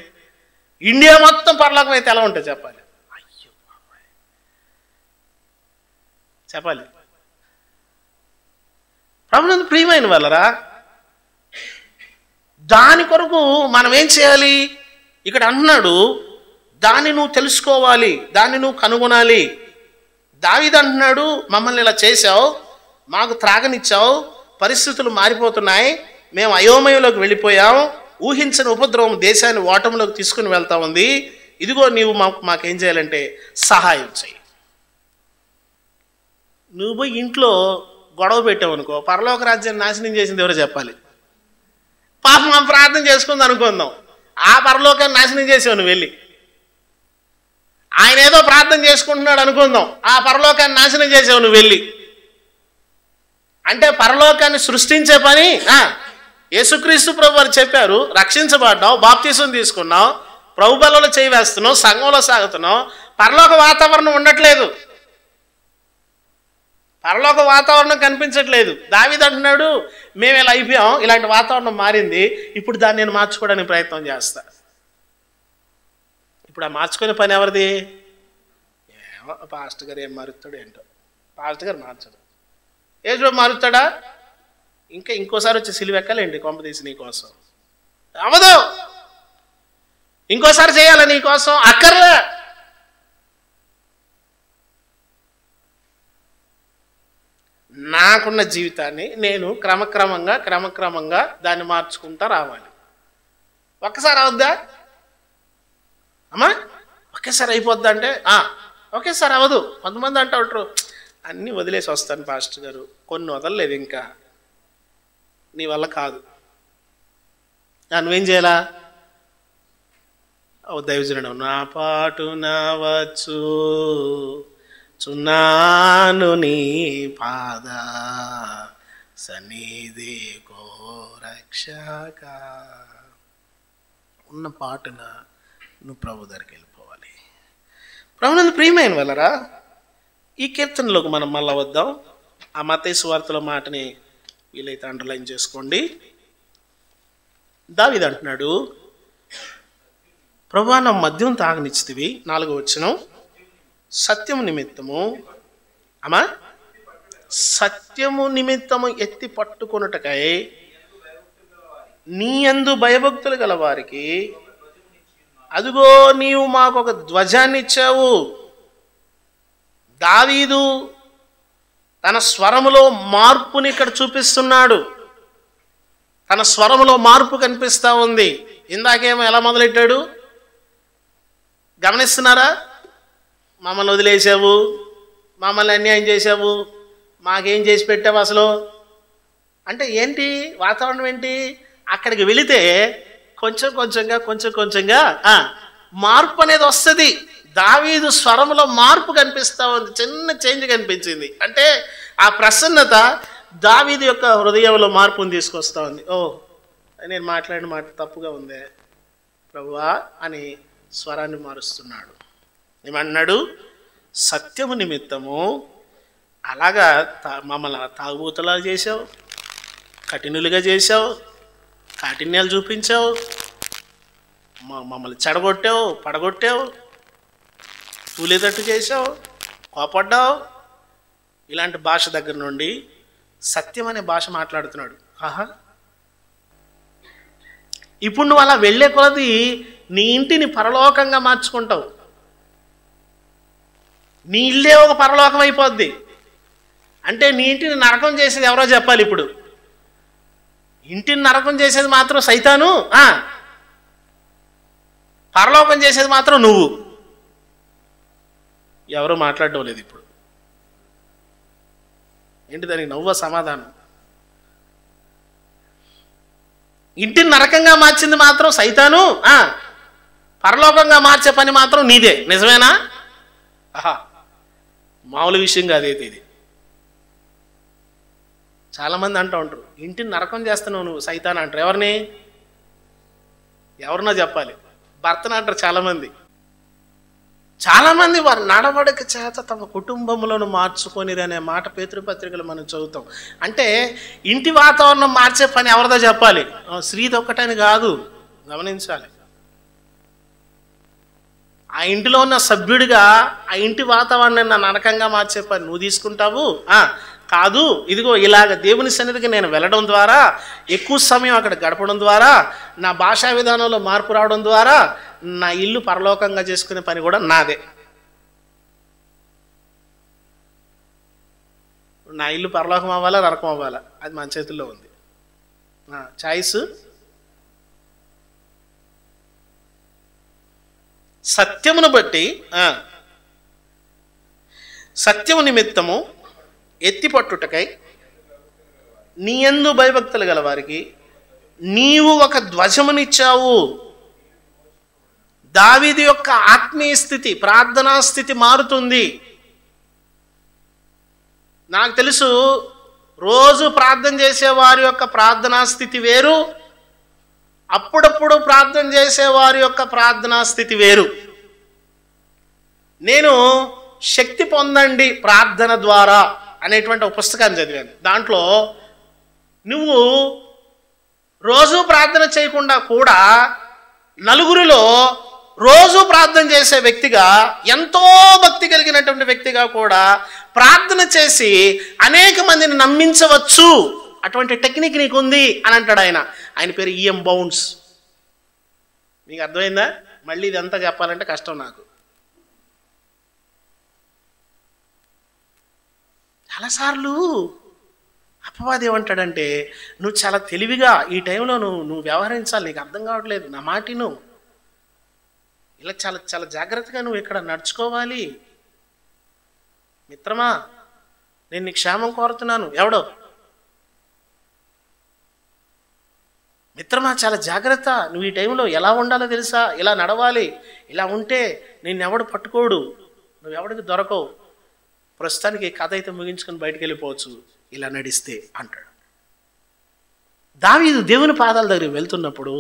ఇండియా మొత్తం పరలోకం అయితే ఎలా ఉంటుంది చెప్పాలి? అయ్యో బాబాయ్, చెప్పాలి. ప్రభునందు ప్రియమైన వాళ్ళరా, దాని కొరకు మనం ఏం చేయాలి? ఇక్కడ అంటున్నాడు, దాన్ని నువ్వు తెలుసుకోవాలి, దాన్ని నువ్వు కనుగొనాలి. దావీదు అంటున్నాడు, మమ్మల్ని ఇలా చేశావు, మాకు త్రాగనిచ్చావు, పరిస్థితులు మారిపోతున్నాయి, మేము అయోమయంలోకి వెళ్ళిపోయాం, ఊహించని ఉపద్రవం దేశాన్ని ఓటంలోకి తీసుకుని వెళ్తా ఉంది. ఇదిగో నీవు మాకేం చేయాలంటే సహాయం చేయి. నువ్వు పోయి ఇంట్లో గొడవ పెట్టావు అనుకో, పరలోక రాజ్యాన్ని నాశనం చేసింది ఎవరో చెప్పాలి. పాపం మనం ప్రార్థన చేసుకుంది అనుకుందాం, ఆ పరలోకాన్ని నాశనం చేసావు నువ్వు వెళ్ళి. ఆయన ఏదో ప్రార్థన చేసుకుంటున్నాడు అనుకుందాం, ఆ పరలోకాన్ని నాశనం చేసావు నువ్వు వెళ్ళి. అంటే పరలోకాన్ని సృష్టించే పని యేసుక్రీస్తు ప్రభు వారు చెప్పారు. రక్షించబడ్డావు, బాప్తీసం తీసుకున్నావు, ప్రభు బలలో చేయి వేస్తున్నావు, సంఘంలో సాగుతున్నావు, పరలోక వాతావరణం ఉండట్లేదు, పరలోక వాతావరణం కనిపించట్లేదు. దావీదు అంటున్నాడు, మేము ఇలా అయిపోయాం, ఇలాంటి వాతావరణం మారింది, ఇప్పుడు దాన్ని నేను మార్చుకోవడానికి ప్రయత్నం చేస్తా. ఇప్పుడు ఆ మార్చుకునే పని ఎవరిది? ఏమో పాస్టర్ గారు ఏం మారుస్తాడు ఏంటో. పాస్టర్ గారు మార్చడు, యేసు మారుస్తాడా? ఇంకోసారి వచ్చి సిలువెక్కాలేండి కొంప తీసి నీకోసం? అవదు. ఇంకోసారి చేయాలా నీకోసం? అక్కర్లే. నాకున్న జీవితాన్ని నేను క్రమక్రమంగా దాన్ని మార్చుకుంటా రావాలి. ఒక్కసారి అవద్దా అమ్మా? ఒకేసారి అయిపోద్దా అంటే ఒకేసారి అవ్వదు. కొంతమంది అంటూ ఉంటారు, అన్నీ వదిలేసి వస్తాను పాస్టర్ గారు, కొన్ని వదలలేదు, ఇంకా నీ వల్ల కాదు. నువ్వేం చేయాలా? దైవజనుడు, నా పాటు నా వచ్చు చున్నాను నీ పాద సన్నిధి కో రక్షక. ఉన్న పాటున నువ్వు ప్రభు దగ్గరికి వెళ్ళిపోవాలి. ప్రభునందు ప్రియమైన వాళ్ళరా, ఈ కీర్తనలోకి మనం మళ్ళా వద్దాం. ఆ మత్తయి సువార్తలో మాటని వీలైతే అండర్లైన్ చేసుకోండి. దావీదు అంటున్నాడు, ప్రభువా నా మద్యం తాగనిచ్చితివి, 4వ వచనం, సత్యము నిమిత్తము సత్యము నిమిత్తము ఎత్తి పట్టుకొనుటకై నీ యందు భయభక్తులు గల వారికి అదిగో నీవు మాకు ఒక ధ్వజాన్ని ఇచ్చావు. దావీదు తన స్వరములో మార్పుని ఇక్కడ చూపిస్తున్నాడు. తన స్వరములో మార్పు కనిపిస్తూ ఉంది. ఇందాకేమో ఎలా మొదలెట్టాడు గమనిస్తున్నారా? మమ్మల్ని వదిలేసావు, మమ్మల్ని అన్యాయం చేసావు, మాకేం చేసి పెట్టావు అసలు అంటే ఏంటి వాతావరణం ఏంటి? అక్కడికి వెళితే కొంచెం కొంచెంగా మార్పు అనేది వస్తుంది. దావీదు స్వరంలో మార్పు కనిపిస్తూ ఉంది, చిన్న చేంజ్ కనిపించింది. అంటే ఆ ప్రసన్నత దావీదు యొక్క హృదయంలో మార్పుని తీసుకొస్తా ఉంది. నేను మాట్లాడిన మాట తప్పుగా ఉందే ప్రభువా అని స్వరాన్ని మారుస్తున్నాడు. ఏమన్నాడు? సత్యము నిమిత్తము అలాగా మమ్మల్ని తాగుబోతులా చేసావు, కఠినులుగా చేసావు, కాఠిన్యాలు చూపించావు, మమ్మల్ని చెడగొట్టావు, పడగొట్టావు, తూలేదట్టు చేసావు, కోపడ్డావు. ఇలాంటి భాష దగ్గర నుండి సత్యం అనే భాష మాట్లాడుతున్నాడు. ఇప్పుడు నువ్వు అలా వెళ్ళే కొలది నీ ఇంటిని పరలోకంగా మార్చుకుంటావు. నీ ఇల్లే ఒక పరలోకం అయిపోద్ది. అంటే నీ ఇంటిని నరకం చేసేది ఎవరో చెప్పాలి. ఇప్పుడు ఇంటిని నరకం చేసేది మాత్రం సైతాను, పరలోకం చేసేది మాత్రం నువ్వు. ఎవరో మాట్లాడడం లేదు ఇప్పుడు. ఏంటి దానికి నవ్వ సమాధానం? ఇంటిని నరకంగా మార్చింది మాత్రం సైతాను, పరలోకంగా మార్చే పని మాత్రం నీదే. నిజమేనా? మామూలు విషయం కాదైతే ఇది. చాలామంది అంటూ ఉంటారు, ఇంటిని నరకం చేస్తున్నావు నువ్వు సైతాన్ అంటారు. ఎవరినో చెప్పాలి. భర్తను అంటారు చాలామంది. చాలామంది వారి నడవడిక చేత తమ కుటుంబములను మార్చుకొనిరనే మాట పేతృపత్రికలు మనం చదువుతాం. అంటే ఇంటి వాతావరణం మార్చే పని ఎవరిదో చెప్పాలి, స్త్రీది ఒక్కటని కాదు, గమనించాలి. ఆ ఇంటిలో ఉన్న సభ్యుడిగా ఆ ఇంటి వాతావరణాన్ని నరకంగా మార్చే పని నువ్వు తీసుకుంటావు కాదు. ఇదిగో ఇలాగ దేవుని సన్నిధికి నేను వెళ్ళడం ద్వారా, ఎక్కువ సమయం అక్కడ గడపడం ద్వారా, నా భాషా విధానంలో మార్పు రావడం ద్వారా నా ఇల్లు పరలోకంగా చేసుకునే పని కూడా నాదే. నా ఇల్లు పరలోకం అవ్వాలా నరకం అవ్వాలా అది మన చేతుల్లో ఉంది. చాయిస్. సత్యమును బట్టి సత్యము నిమిత్తము ఎత్తిపట్టుటకై నీ యందు భయభక్తులు గల వారికి నీవు ఒక ధ్వజమునిచ్చావు. దావీదు యొక్క ఆత్మీయ స్థితి, ప్రార్థనా స్థితి మారుతుంది. నాకు తెలుసు, రోజు ప్రార్థన చేసే వారి యొక్క ప్రార్థనా స్థితి వేరు, అప్పుడప్పుడు ప్రార్థన చేసే వారి యొక్క ప్రార్థనా స్థితి వేరు. నేను శక్తి పొందండి ప్రార్థన ద్వారా అనేటువంటి ఒక పుస్తకాన్ని చదివాను. దాంట్లో నువ్వు రోజు ప్రార్థన చేయకుండా కూడా నలుగురిలో రోజు ప్రార్థన చేసే వ్యక్తిగా, ఎంతో భక్తి కలిగినటువంటి వ్యక్తిగా కూడా ప్రార్థన చేసి అనేక మందిని నమ్మించవచ్చు, అటువంటి టెక్నిక్ నీకు ఉంది అని అంటాడు ఆయన. ఆయన పేరు ఈఎం బౌన్స్. మీకు అర్థమైందా? మళ్ళీ ఇదంతా చెప్పాలంటే కష్టం నాకు. చాలాసార్లు అపవాది ఏమంటాడంటే, నువ్వు చాలా తెలివిగా ఈ టైంలో నువ్వు వ్యవహరించాలి, నీకు అర్థం కావట్లేదు, నా మాట నువ్వు ఇలా చాలా చాలా జాగ్రత్తగా నువ్వు ఇక్కడ నడుచుకోవాలి. మిత్రమా, నేను నీ క్షేమం కోరుతున్నాను. ఎవడో మిత్రమా, చాలా జాగ్రత్త, నువ్వు ఈ టైంలో ఎలా ఉండాలో తెలుసా, ఇలా నడవాలి, ఇలా ఉంటే నిన్నెవడు పట్టుకోడు, నువ్వెవడికి దొరకవు, ప్రస్తుతానికి కథ అయితే ముగించుకొని బయటకు వెళ్ళిపోవచ్చు ఇలా నడిస్తే అంటాడు. దావీదు దేవుని పాదాల దగ్గరికి వెళ్తున్నప్పుడు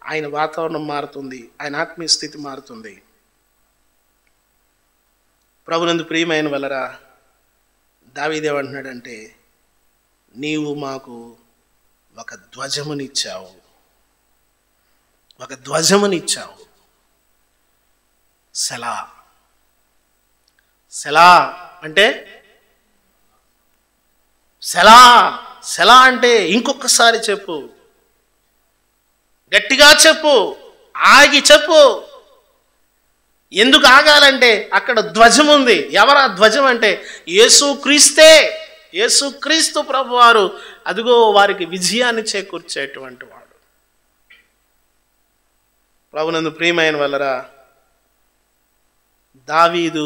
ఆయన వాతావరణం మారుతుంది, ఆయన ఆత్మీయ స్థితి మారుతుంది. ప్రభునందు ప్రియమైన వలరా, దావీదు ఏమంటున్నాడంటే, నీవు మాకు ఒక ధ్వజమునిచ్చావు, ఒక ధ్వజమునిచ్చావు. సెలా. సెలా అంటే సెలా. సెలా అంటే ఇంకొకసారి చెప్పు, గట్టిగా చెప్పు, ఆగి చెప్పు. ఎందుకు ఆగాలంటే అక్కడ ధ్వజం ఉంది. ఎవరా ధ్వజం అంటే యేసుక్రీస్తే. యేసుక్రీస్తు ప్రభువారు అదిగో వారికి విజయాన్ని చేకూర్చేటువంటి వాడు. ప్రభునందు ప్రియమైన వలరా, దావీదు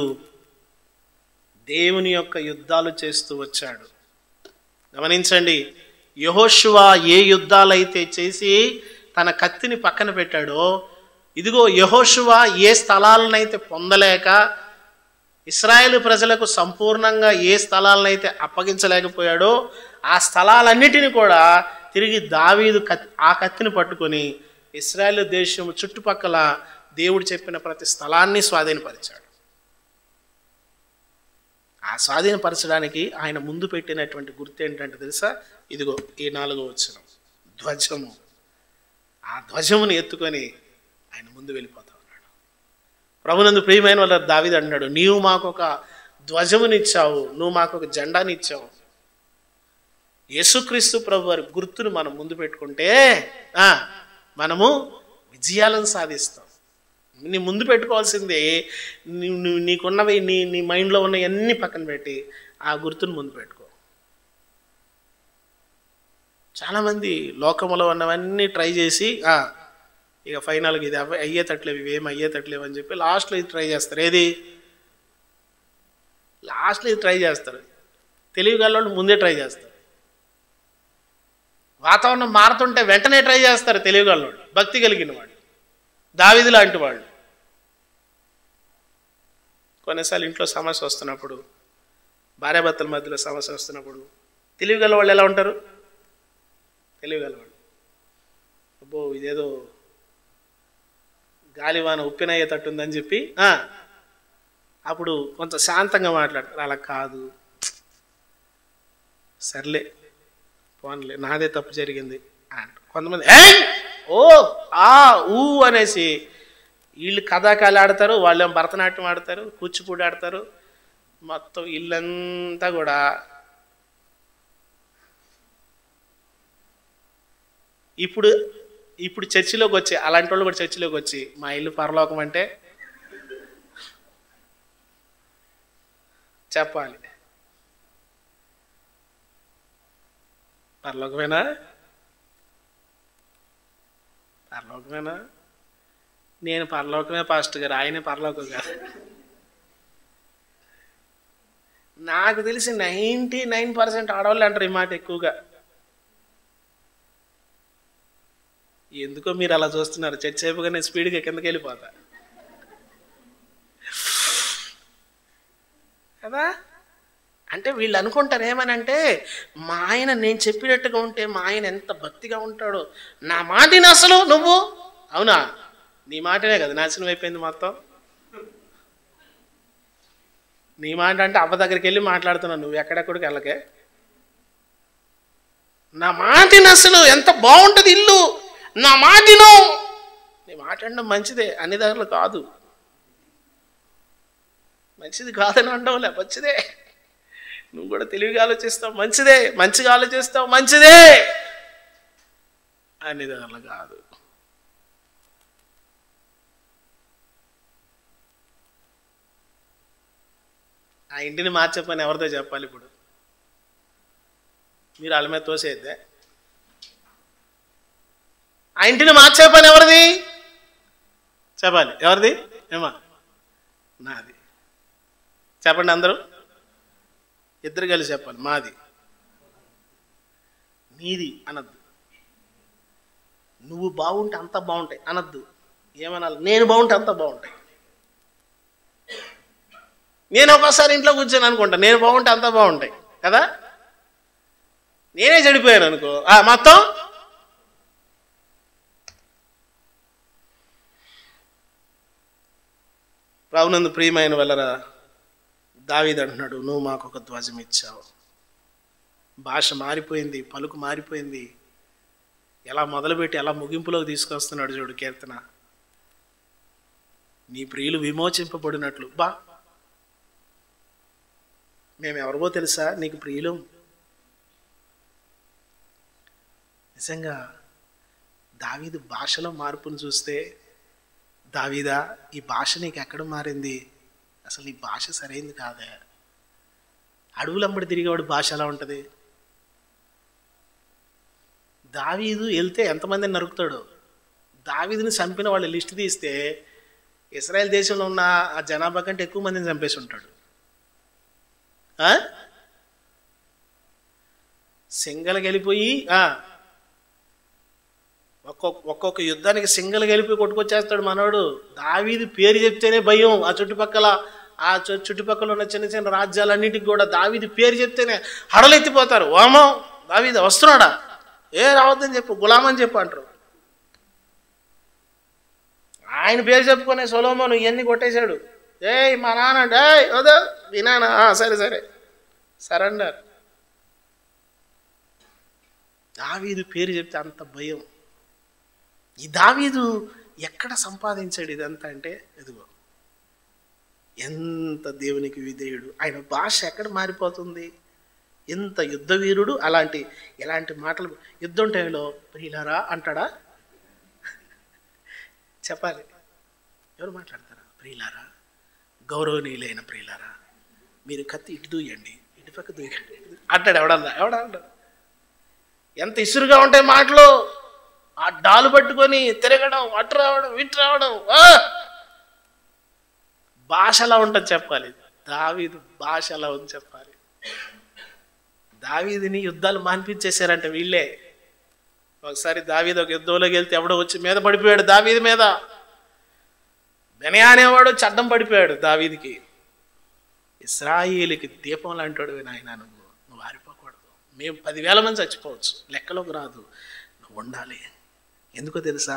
దేవుని యొక్క యుద్ధాలు చేస్తూ వచ్చాడు. గమనించండి, యెహోషువ ఏ యుద్ధాలైతే చేసి తన కత్తిని పక్కన పెట్టాడో, ఇదిగో యెహోషువ ఏ స్థలాలనైతే పొందలేక, ఇశ్రాయేలు ప్రజలకు సంపూర్ణంగా ఏ స్థలాలనైతే అప్పగించలేకపోయాడో, ఆ స్థలాలన్నిటిని కూడా తిరిగి దావీదు ఆ కత్తిని పట్టుకొని ఇశ్రాయేలు దేశం చుట్టుపక్కల దేవుడు చెప్పిన ప్రతి స్థలాన్ని స్వాధీనపరిచాడు. ఆ స్వాధీనపరచడానికి ఆయన ముందు పెట్టినటువంటి గుర్తు ఏంటంటే తెలుసా, ఇదిగో ఈ 4వ వచనం, ధ్వజము. ఆ ధ్వజమును ఎత్తుకొని ఆయన ముందు వెళ్ళిపోతా ఉన్నాడు. ప్రభునందు ప్రియమైన వాళ్ళ దావీదు అన్నాడు, నీవు మాకు ఒక ధ్వజమునిచ్చావు, నువ్వు మాకు ఒక జెండానిచ్చావు. యేసుక్రీస్తు ప్రభు వారి గుర్తును మనం ముందు పెట్టుకుంటే మనము విజయాలను సాధిస్తాం. నీ ముందు పెట్టుకోవాల్సిందే, నీకున్నవి నీ మైండ్లో ఉన్నవన్నీ పక్కన పెట్టి ఆ గుర్తును ముందు పెట్టుకో. చాలామంది లోకంలో ఉన్నవన్నీ ట్రై చేసి ఇక ఫైనల్గా ఇది అయ్యేటట్లేవు, ఇవేం అయ్యేటట్లేవు అని చెప్పి లాస్ట్లో ఇది ట్రై చేస్తారు. ఏది లాస్ట్లో ఇది ట్రై చేస్తారు. తెలివిగల ముందే ట్రై చేస్తారు. వాతావరణం మారుతుంటే వెంటనే ట్రై చేస్తారు తెలివిగలవాడు, భక్తి కలిగిన వాడు, దావీదు లాంటి వాళ్ళు. కొన్నిసార్లు ఇంట్లో సమస్య వస్తున్నప్పుడు, భార్యాభర్తల మధ్యలో సమస్య వస్తున్నప్పుడు తెలివిగల వాళ్ళు ఎలా ఉంటారు? తెలివిగలవాడు, అబ్బో ఇదేదో గాలివాన ఉప్పినయ్యేటట్టుందని చెప్పి అప్పుడు కొంచెం శాంతంగా మాట్లాడతారు. అలా కాదు, సర్లే పోన్లే నాదే తప్పు జరిగింది అంట. కొంతమంది ఓ ఆ ఊ అనేసి వీళ్ళు కథాకాలు ఆడతారు, వాళ్ళేమో భరతనాట్యం ఆడతారు, కూచిపూడి ఆడతారు, మొత్తం ఇల్లంతా కూడా. ఇప్పుడు ఇప్పుడు చర్చిలోకి వచ్చి అలాంటి వాళ్ళు కూడా చర్చిలోకి వచ్చి మా ఇల్లు పరలోకం అంటే చెప్పాలి. పరలోకమేనా? పరలోకమేనా? నేను పరలోకమే పాస్టర్ గారు, ఆయనే పరలోకం కాదు. నాకు తెలిసి 99% ఆడవాళ్ళు అంటారు ఈ మాట ఎక్కువగా. ఎందుకో మీరు అలా చూస్తున్నారు. చర్చ అయిపోగానే స్పీడ్గా కిందకి వెళ్ళిపోతా కదా. అంటే వీళ్ళు అనుకుంటారు ఏమనంటే, మా ఆయన నేను చెప్పినట్టుగా ఉంటే మా ఆయన ఎంత భక్తిగా ఉంటాడో, నా మాటిని అసలు నువ్వు. అవునా? నీ మాటనే కదా నాశనం అయిపోయింది మొత్తం. నీ మాట అంటే అవ్వ దగ్గరికి వెళ్ళి మాట్లాడుతున్నావు, నువ్వు ఎక్కడెక్కడికి వెళ్ళకే. నా మాటిని అసలు ఎంత బాగుంటుంది ఇల్లు, నా మాటిను. నీ మాట అనడం మంచిదే, అన్ని దగ్గరలో కాదు. మంచిది కాదని అనడంలే, మంచిదే. నువ్వు కూడా తెలివిగా ఆలోచిస్తావు, మంచిదే. మంచిగా ఆలోచిస్తావు, మంచిదే. అన్ని దగ్గరలో కాదు. ఆ ఇంటిని మార్చే పని ఎవరితో చెప్పాలి ఇప్పుడు? మీరు వాళ్ళ మీద తోసేద్దే. ఆ ఇంటిని మార్చే పని ఎవరిది చెప్పాలి? ఎవరిది? ఏమా? నాది. చెప్పండి అందరూ, ఇద్దరు కలిసి చెప్పాలి. మాది. నీది అనద్దు. నువ్వు బాగుంటే అంతా బాగుంటాయి అనద్దు. ఏమనాలి? నేను బాగుంటే అంతా బాగుంటాయి. నేను ఒకసారి ఇంట్లో కూర్చొని అనుకుంటా నేను బాగుంటే అంతా బాగుంటాయి కదా. నేనే చెడిపోయాను అనుకో మొత్తం. ప్రభునందు ప్రియమైన వాళ్ళరా, దావీదు అంటున్నాడు, నువ్వు మాకు ఒక ధ్వజం ఇచ్చావు. భాష మారిపోయింది, పలుకు మారిపోయింది. ఎలా మొదలుపెట్టి ఎలా ముగింపులోకి తీసుకొస్తున్నాడు చూడు కీర్తన. నీ ప్రియులు విమోచింపబడినట్లు. మేము ఎవరివో తెలుసా? నీకు ప్రియులు. నిజంగా దావీదు భాషలో మార్పును చూస్తే, దావీదా ఈ భాష నీకు ఎక్కడ మారింది? అసలు ఈ భాష సరైంది కాదే. అడవులంబడి తిరిగేవాడు భాష ఎలా ఉంటుంది? దావీదు వెళ్తే ఎంతమందిని నరుకుతాడు? దావీదుని చంపిన వాళ్ళు లిస్ట్ తీస్తే ఇశ్రాయేల్ దేశంలో ఉన్న ఆ జనాభా కంటే ఎక్కువ మందిని చంపేసి ఉంటాడు. సింగల్కి వెళ్ళిపోయి ఒక్కొక్క యుద్ధానికి సింగల్కి వెళ్ళిపోయి కొట్టుకొచ్చేస్తాడు మనోడు. దావీదు పేరు చెప్తేనే భయం. ఆ చుట్టుపక్కల ఉన్న చిన్న చిన్న రాజ్యాలన్నిటికి కూడా దావీదు పేరు చెప్తేనే హడలెత్తిపోతారు. ఓమో దావీదు వస్తున్నాడా, రావద్దని చెప్పు, గులామని చెప్పు అంటారు. ఆయన పేరు చెప్పుకునే సొలొమోను ఇవన్నీ కొట్టేశాడు. మా నాన్న వదా వినానా, సరే సరే సరెండర్. దావీదు పేరు చెప్తే అంత భయం. ఈ దావీదు ఎక్కడ సంపాదించాడు ఇదంతా అంటే, ఇదిగో ఎంత దేవునికి విధేయుడు. ఆయన భాష ఎక్కడ మారిపోతుంది. ఎంత యుద్ధ వీరుడు. ఎలాంటి మాటలు యుద్ధం టైంలో ప్రియులారా అంటాడా? చెప్పాలి. ఎవరు మాట్లాడతారా? ప్రియులారా, గౌరవనీయులైన ప్రియులారా, మీరు కత్తి ఇటు దూయండి, ఇటు పక్క దూయండి అంటాడు. ఎవడన్నా ఎంత ఇసురుగా ఉంటాయి మాటలు. ఆ డాలు పట్టుకొని తిరగడం, అటు రావడం, ఇటు రావడం. భాష ఎలా ఉంటుంది చెప్పాలి. దావీదు భాష ఎలా ఉంది చెప్పాలి. దావీదుని యుద్ధాలు మాన్పించేశారంట వీళ్ళే. ఒకసారి దావీదు ఒక యుద్ధంలోకి వెళ్తే ఎవడో వచ్చి మీద పడిపోయాడు దావీదు మీద. బెనయా అనేవాడు చడ్డం పడిపోయాడు దావీదుకి. ఇశ్రాయేలుకి దీపం లాంటాడు నాయన, నువ్వు ఆరిపోకూడదు. మేము 10,000 మంది చచ్చిపోవచ్చు, లెక్కలోకి రాదు, నువ్వు ఉండాలి. ఎందుకో తెలుసా?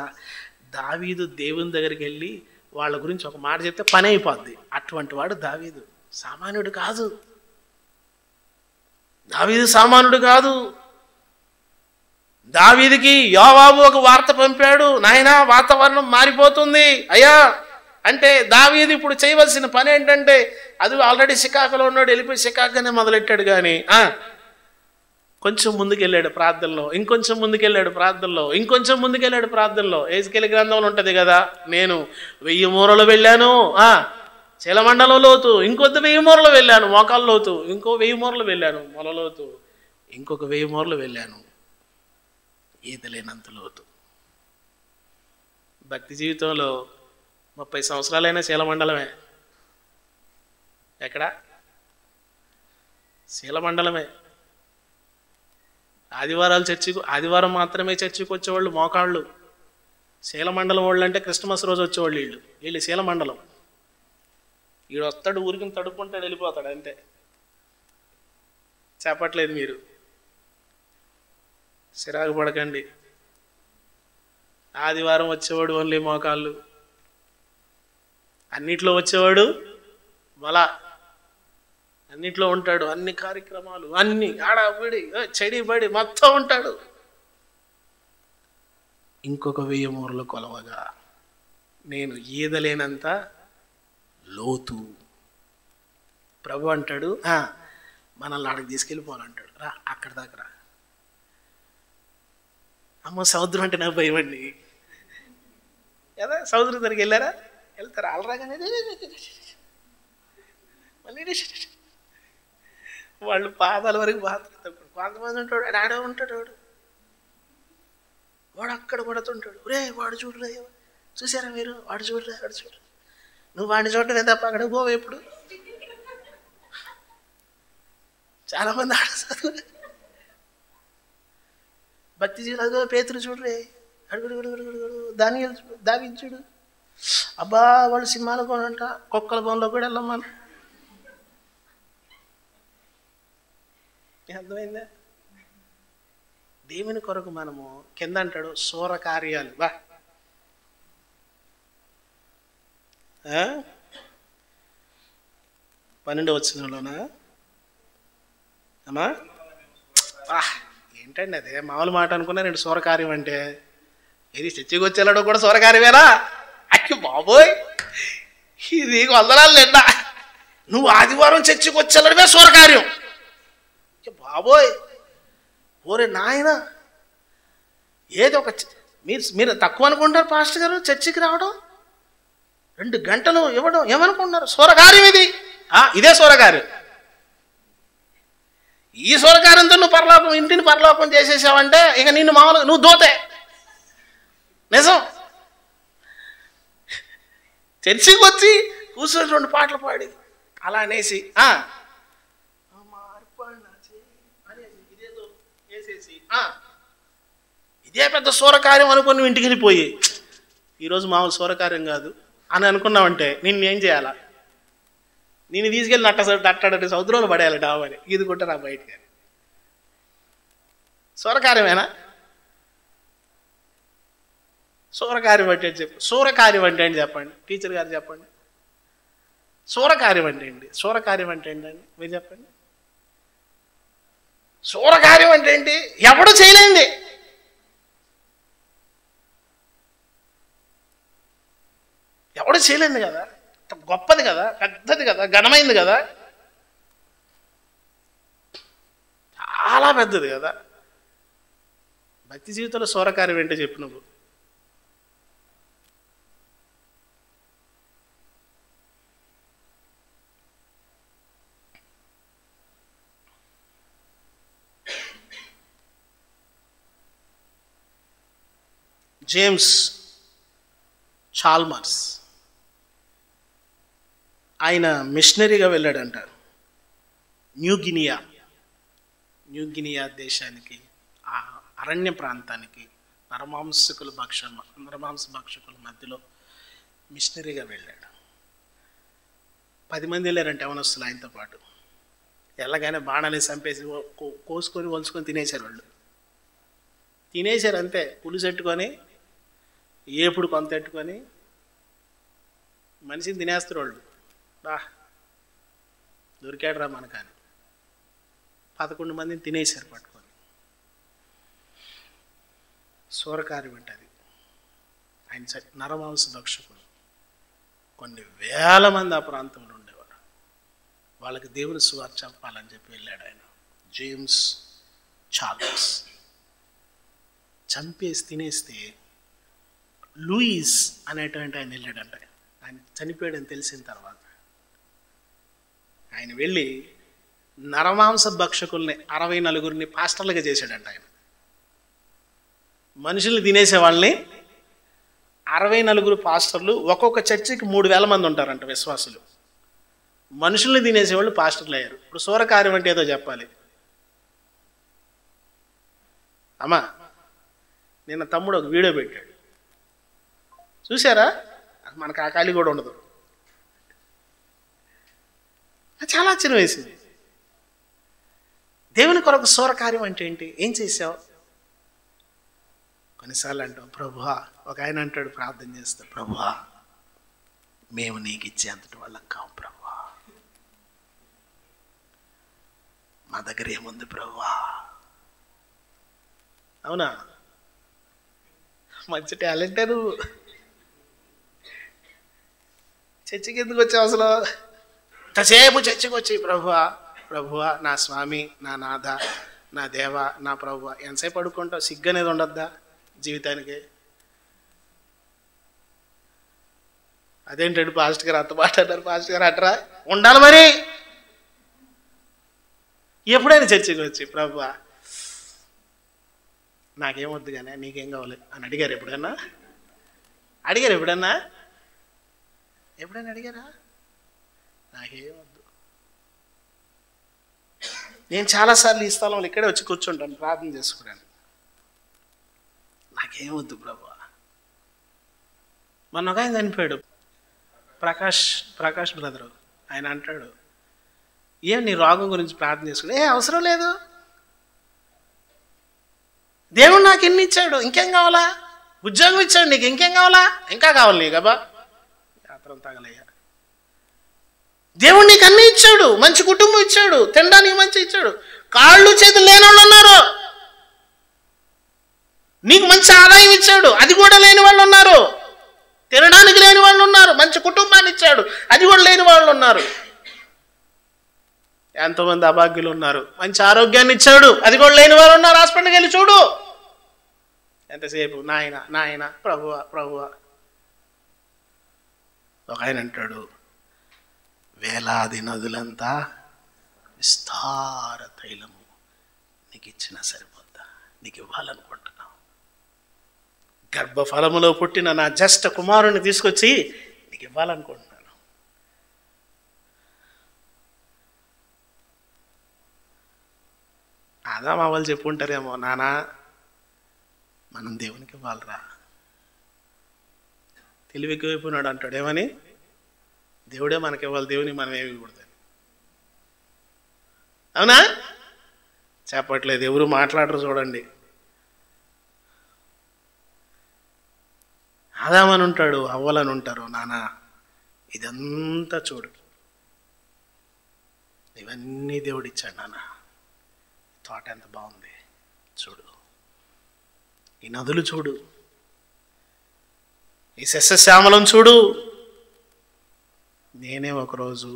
దావీదు దేవుని దగ్గరికి వెళ్ళి వాళ్ళ గురించి ఒక మాట చెప్తే పని అయిపోద్ది. అటువంటి వాడు దావీదు. సామాన్యుడు కాదు. దావీదు సామాన్యుడు కాదు. దావీదుకి యోవాబు ఒక వార్త పంపాడు, నాయనా వాతావరణం మారిపోతుంది అయ్యా అంటే. దావీదు ఇప్పుడు చేయవలసిన పని ఏంటంటే, అది ఆల్రెడీ షికాగోలో ఉన్నాడు, వెళ్ళిపోయి షికాగోనే మొదలెట్టాడు. కానీ కొంచెం ముందుకెళ్ళాడు ప్రార్థనలో, ఇంకొంచెం ముందుకెళ్ళాడు ప్రార్థనలో, ఇంకొంచెం ముందుకెళ్ళాడు ప్రార్థనలో. ఏజ్కేలు గ్రంథంలో ఉంటుంది కదా, నేను 1000 మూరలు వెళ్ళాను చీలమండలం లోతు, ఇంకొద్ద 1000 మూరలు వెళ్ళాను మోకాళ్ళ లోతు, ఇంకో 1000 మూరలు వెళ్ళాను మొలలోతు, ఇంకొక 1000 మూరలు వెళ్ళాను ఈతలేనంత లోతు. భక్తి జీవితంలో 30 సంవత్సరాలైనా శీలమండలమే. ఎక్కడ? శీలమండలమే. ఆదివారం మాత్రమే చర్చికి వచ్చేవాళ్ళు మోకాళ్ళు. శీలమండలం వాళ్ళు అంటే క్రిస్మస్ రోజు వచ్చేవాళ్ళు. వీళ్ళు శీలమండలం. వీడు వస్తాడు, ఊరికి తడుపుకుంటాడు, వెళ్ళిపోతాడు అంతే. చెప్పట్లేదు మీరు, చిరాకు పడకండి. ఆదివారం వచ్చేవాడు ఓన్లీ మోకాళ్ళు, అన్నిట్లో వచ్చేవాడు మళ్ళా అన్నిట్లో ఉంటాడు, అన్ని కార్యక్రమాలు అన్ని ఆడబడి చెడిబడి మొత్తం ఉంటాడు. ఇంకొక 1000 మూరలు కొలవగా నేను ఈదలేనంత లోతు. ప్రభు అంటాడు, మనల్ని ఆడికి తీసుకెళ్ళిపోవాలంటాడు. రా అక్కడ దాకా రా. అమ్మ సముద్రం అంటే నాకు భయం అండి కదా. సముద్రం దగ్గరికి వెళ్ళారా? వెళ్తారా? అలరాగానే మళ్ళీ వాళ్ళు పాదాల వరకు బాధపడతాడు. కొంతమంది ఉంటాడు, ఆడే ఉంటాడు వాడు అక్కడ పడుతుంటాడు. రే వాడు చూడరా, చూసారా మీరు? వాడు చూడరా, వాడు చూడరా. నువ్వు వాడిని చూడటమే తప్ప అక్కడ పోవు ఎప్పుడు. చాలామంది ఆడ భక్తి జీవులు పేతురు చూడరే, అడుగుడు దావించుడు. అబ్బా వాళ్ళు సినిమాలు కొనంట, కుక్కల బొమ్మలో కూడా వెళ్ళమ్మా. అర్థమైందా? దేవుని కొరకు మనము కింద అంటాడు శూర కార్యాలు. 12వ వచనంలోనా అమ్మా? ఏంటండి అదే మామూలు మాట అనుకున్నా. 2 శూరకార్యం అంటే ఇది చర్చికి వచ్చేలాడు కూడా శూరకార్యమేనా? అక్కి బాబోయ్, ఇది వందనాలు లేడా. నువ్వు ఆదివారం చర్చికి వచ్చేలాడమే శూరకార్యం. బాబోయ్, ఓరే నాయన, ఏదో ఒక మీరు తక్కువ అనుకుంటారు పాస్టర్ గారు చర్చికి రావడం, 2 గంటలు ఇవ్వడం ఏమనుకుంటున్నారు? శూరకార్యం ఇది. ఇదే శూరకార్యం. ఈ శూరకార్యంతో నువ్వు ఇంటిని పరలోకం చేసేసావంటే ఇక నిన్ను మామూలుగా నువ్వు దోతే. నిజం. చర్చికి వచ్చి కూర్చొని 2 పాటలు పాడి అలా అనేసి ఇదే పెద్ద శూరకార్యం అనుకుని నువ్వు ఇంటికి వెళ్ళిపోయి ఈరోజు మామూలు శూరకార్యం కాదు అని అనుకున్నావంటే నిన్నేం చేయాలా? నేను తీసుకెళ్ళి అట్టడంటే సముద్రంలో పడేయాలి డాబని ఈదుకుంటే నా బయటికి. శూరకార్యమేనా? శూరకార్యం అంటే చెప్పు. శూరకార్యం అంటే ఏంటి చెప్పండి, టీచర్ గారు చెప్పండి. శూరకార్యం అంటే ఏంటి? శూరకార్యం అంటే ఏంటండి మీరు చెప్పండి. శూరకార్యం అంటే ఏంటి? ఎవడు చేయలేంది. ఎవడు చేయలేంది కదా, గొప్పది కదా, పెద్దది కదా, ఘనమైంది కదా, చాలా పెద్దది కదా. భక్తి జీవితంలో శూరకార్యం ఏంటో చెప్పు నువ్వు. జేమ్స్ చాల్మర్స్ ఆయన మిషనరీగా వెళ్ళాడంట న్యూగినియా దేశానికి, ఆ అరణ్య ప్రాంతానికి, నరమాంస భక్షకుల మధ్యలో మిషనరీగా వెళ్ళాడు. 10 మంది వెళ్ళారంటే యవనస్తులు ఆయనతో పాటు. వెళ్ళగానే బాణాన్ని చంపేసి కోసుకొని వలుచుకొని తినేశారు. వాళ్ళు తినేశారు అంతే. పులుసు పెట్టుకొని ఏపుడు కొంత పెట్టుకొని మనిషిని తినేస్తారు వాళ్ళు. బా దొరికాడు రా మనకని 11 మందిని తినేశారు పట్టుకొని. సూరకార్యం ఉంటుంది. ఆయన నరమాంస భక్షకుడు. కొన్ని వేల మంది ఆ ప్రాంతంలో ఉండేవారు. వాళ్ళకి దేవుని సువార్త చెప్పాలని చెప్పి వెళ్ళాడు ఆయన. జేమ్స్ చార్లెస్ చంపేసి తినేస్తే లూయిస్ అనేటువంటి ఆయన వెళ్ళాడంట. ఆయన చనిపోయాడని తెలిసిన తర్వాత ఆయన వెళ్ళి నరమాంస భక్షకుల్ని 64 పాస్టర్లుగా చేశాడంట. ఆయన మనుషుల్ని తినేసే వాళ్ళని 64 పాస్టర్లు, ఒక్కొక్క చర్చికి 3000 మంది ఉంటారంట విశ్వాసులు. మనుషుల్ని తినేసేవాళ్ళు పాస్టర్లు అయ్యారు. ఇప్పుడు సూరకార్యం అంటే ఏదో చెప్పాలి. అమ్మా నిన్న తమ్ముడు ఒక వీడియో పెట్టాడు, చూసారా? మనకు ఆ ఖాళీ కూడా ఉండదు. చాలా ఆశ్చర్యం వేసింది. దేవుని కొరకు సూరకార్యం అంటే ఏంటి? ఏం చేసావు? కొన్నిసార్లు అంటాం ప్రభువా, ఒక ఆయన అంటాడు ప్రార్థన చేస్తా, ప్రభువా మేము నీకు ఇచ్చేంతటి వాళ్ళం కావు ప్రభువా, మా దగ్గర ఏముంది ప్రభువా. అవునా? మంచి టాలెంటే నువ్వు. చర్చికి ఎందుకు వచ్చావు అసలు? ఇంతసేపు చర్చికి వచ్చి ప్రభువా ప్రభువా నా స్వామి, నా నాథ, నా దేవ, నా ప్రభువా. ఎంతసేపు అడుక్కుంటావు? సిగ్గు అనేది ఉండద్దా జీవితానికి? అదేంటండి పాస్టర్ గారు అంత మాట అన్నారు? పాస్టర్ గారు అంటారా? ఉండాలి మరి. ఎప్పుడైనా చర్చికి వచ్చి ప్రభువా నాకేమొద్దు కానీ నీకేం కావాలి అని అడిగారు ఎప్పుడన్నా? అడిగారు ఎప్పుడన్నా? ఎప్పుడైనా అడిగారా? నాకేమొద్దు. నేను చాలాసార్లు ఈ స్థలంలో ఇక్కడే వచ్చి కూర్చుంటాను ప్రార్థన చేసుకున్నాను. నాకేమొద్దు ప్రభువా. మొన్న ఒక ఆయన చనిపోయాడు, ప్రకాష్ బ్రదరు. ఆయన అంటాడు, ఏం నీ రోగం గురించి ప్రార్థన చేసుకుని? అవసరం లేదు, దేవుడు నాకు ఎన్ని ఇచ్చాడు, ఇంకేం కావాలా? ఉద్యోగం ఇచ్చాడు, నీకు ఇంకేం కావాలా? ఇంకా కావాలి నీకు అబ్బా యాత్రం తగలయ్యా. దేవుడు నీకు అన్నీ ఇచ్చాడు, మంచి కుటుంబం ఇచ్చాడు, తినడానికి మంచి ఇచ్చాడు. కాళ్ళు చేతులు లేని వాళ్ళు ఉన్నారు. నీకు మంచి ఆదాయం ఇచ్చాడు, అది కూడా లేని వాళ్ళు ఉన్నారు. తినడానికి లేని వాళ్ళు ఉన్నారు. మంచి కుటుంబాన్ని ఇచ్చాడు, అది కూడా లేని వాళ్ళు ఉన్నారు. ఎంతోమంది అభాగ్యులు ఉన్నారు. మంచి ఆరోగ్యాన్ని ఇచ్చాడు, అది కూడా లేని వాళ్ళు ఉన్నారు. హాస్పిటల్కి వెళ్ళి చూడు, ఎంతసేపు నాయన నాయన ప్రభువా ప్రభువా. ఒక ఆయన అంటాడు, వేలాది నదులంతా విస్తార తైలము నీకు ఇచ్చినా సరిపోద్దా? నీకు ఇవ్వాలనుకుంటున్నావు. గర్భఫలములో పుట్టిన నా జ్యేష్ఠ కుమారుని తీసుకొచ్చి నీకు ఇవ్వాలనుకుంటున్నాను. ఆదాము అవ్వలు చెప్పుంటారేమో, నానా మనం దేవునికి ఇవ్వాలరా. తెలివి ఎక్కువైపోయినాడు అంటాడు. ఏమని? దేవుడే మనకి ఇవ్వాలి, దేవునికి మనం ఏమి ఇవ్వకూడదు. అవునా? చెప్పట్లేదు, ఎవరు మాట్లాడరు. చూడండి, ఆదామని ఉంటాడు, అవ్వలని ఉంటారు. నానా ఇదంతా చూడు, ఇవన్నీ దేవుడు ఇచ్చాడు నాన్న. తోట ఎంత బాగుంది చూడు, ఈ నదులు చూడు, ఈ సస్యశ్యామలం చూడు. నేనే ఒకరోజు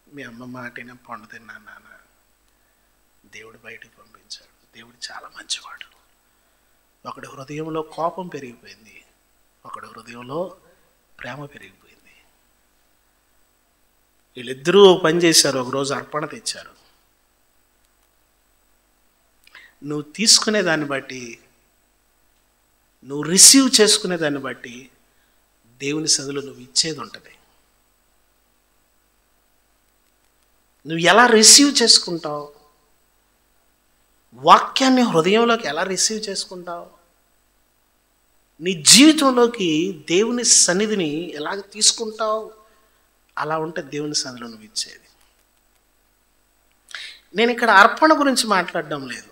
మీ అమ్మ మాటిన పండు తిన్నాను నాన్న. దేవుడు బయటకు పంపించాడు. దేవుడు చాలా మంచివాడు. ఒకడి హృదయంలో కోపం పెరిగిపోయింది, ఒకడి హృదయంలో ప్రేమ పెరిగిపోయింది. వీళ్ళిద్దరూ పని చేశారు. ఒకరోజు అర్పణ తెచ్చారు. నువ్వు తీసుకునే దాన్ని బట్టి, నువ్వు రిసీవ్ చేసుకునే దాన్ని బట్టి దేవుని సన్నిధిలో నువ్వు ఇచ్చేది ఉంటుంది. నువ్వు ఎలా రిసీవ్ చేసుకుంటావు, వాక్యాన్ని హృదయంలోకి ఎలా రిసీవ్ చేసుకుంటావు, నీ జీవితంలోకి దేవుని సన్నిధిని ఎలాగ తీసుకుంటావు, అలా ఉంటే దేవుని సన్నిధిలో నువ్వు ఇచ్చేది. నేను ఇక్కడ అర్పణ గురించి మాట్లాడడం లేదు.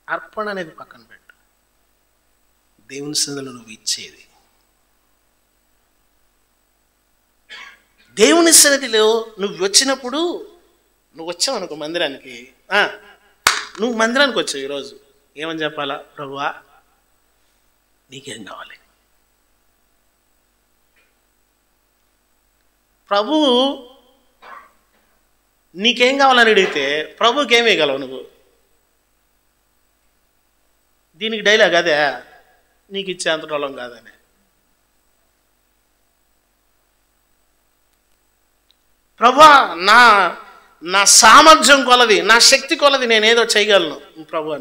అర్పణ అనేది పక్కన పెట్టు. దేవుని సన్నిధిలో నువ్వు ఇచ్చేది. దేవుని సన్నిధిలో నువ్వు వచ్చినప్పుడు, నువ్వు వచ్చావు అనుకో మందిరానికి, నువ్వు మందిరానికి వచ్చావు ఈరోజు, ఏమని చెప్పాలా? ప్రభువా నీకేం కావాలి? ప్రభు నీకేం కావాలని అడిగితే ప్రభుకి ఏమీ గలవు నువ్వు? దీనికి డైలాగ్ అదే, నీకు ఇచ్చే అంతటోళం కాదని. ప్రభువా నా సామర్థ్యం కొలది, నా శక్తి కొలది నేనేదో చేయగలను. ప్రభువా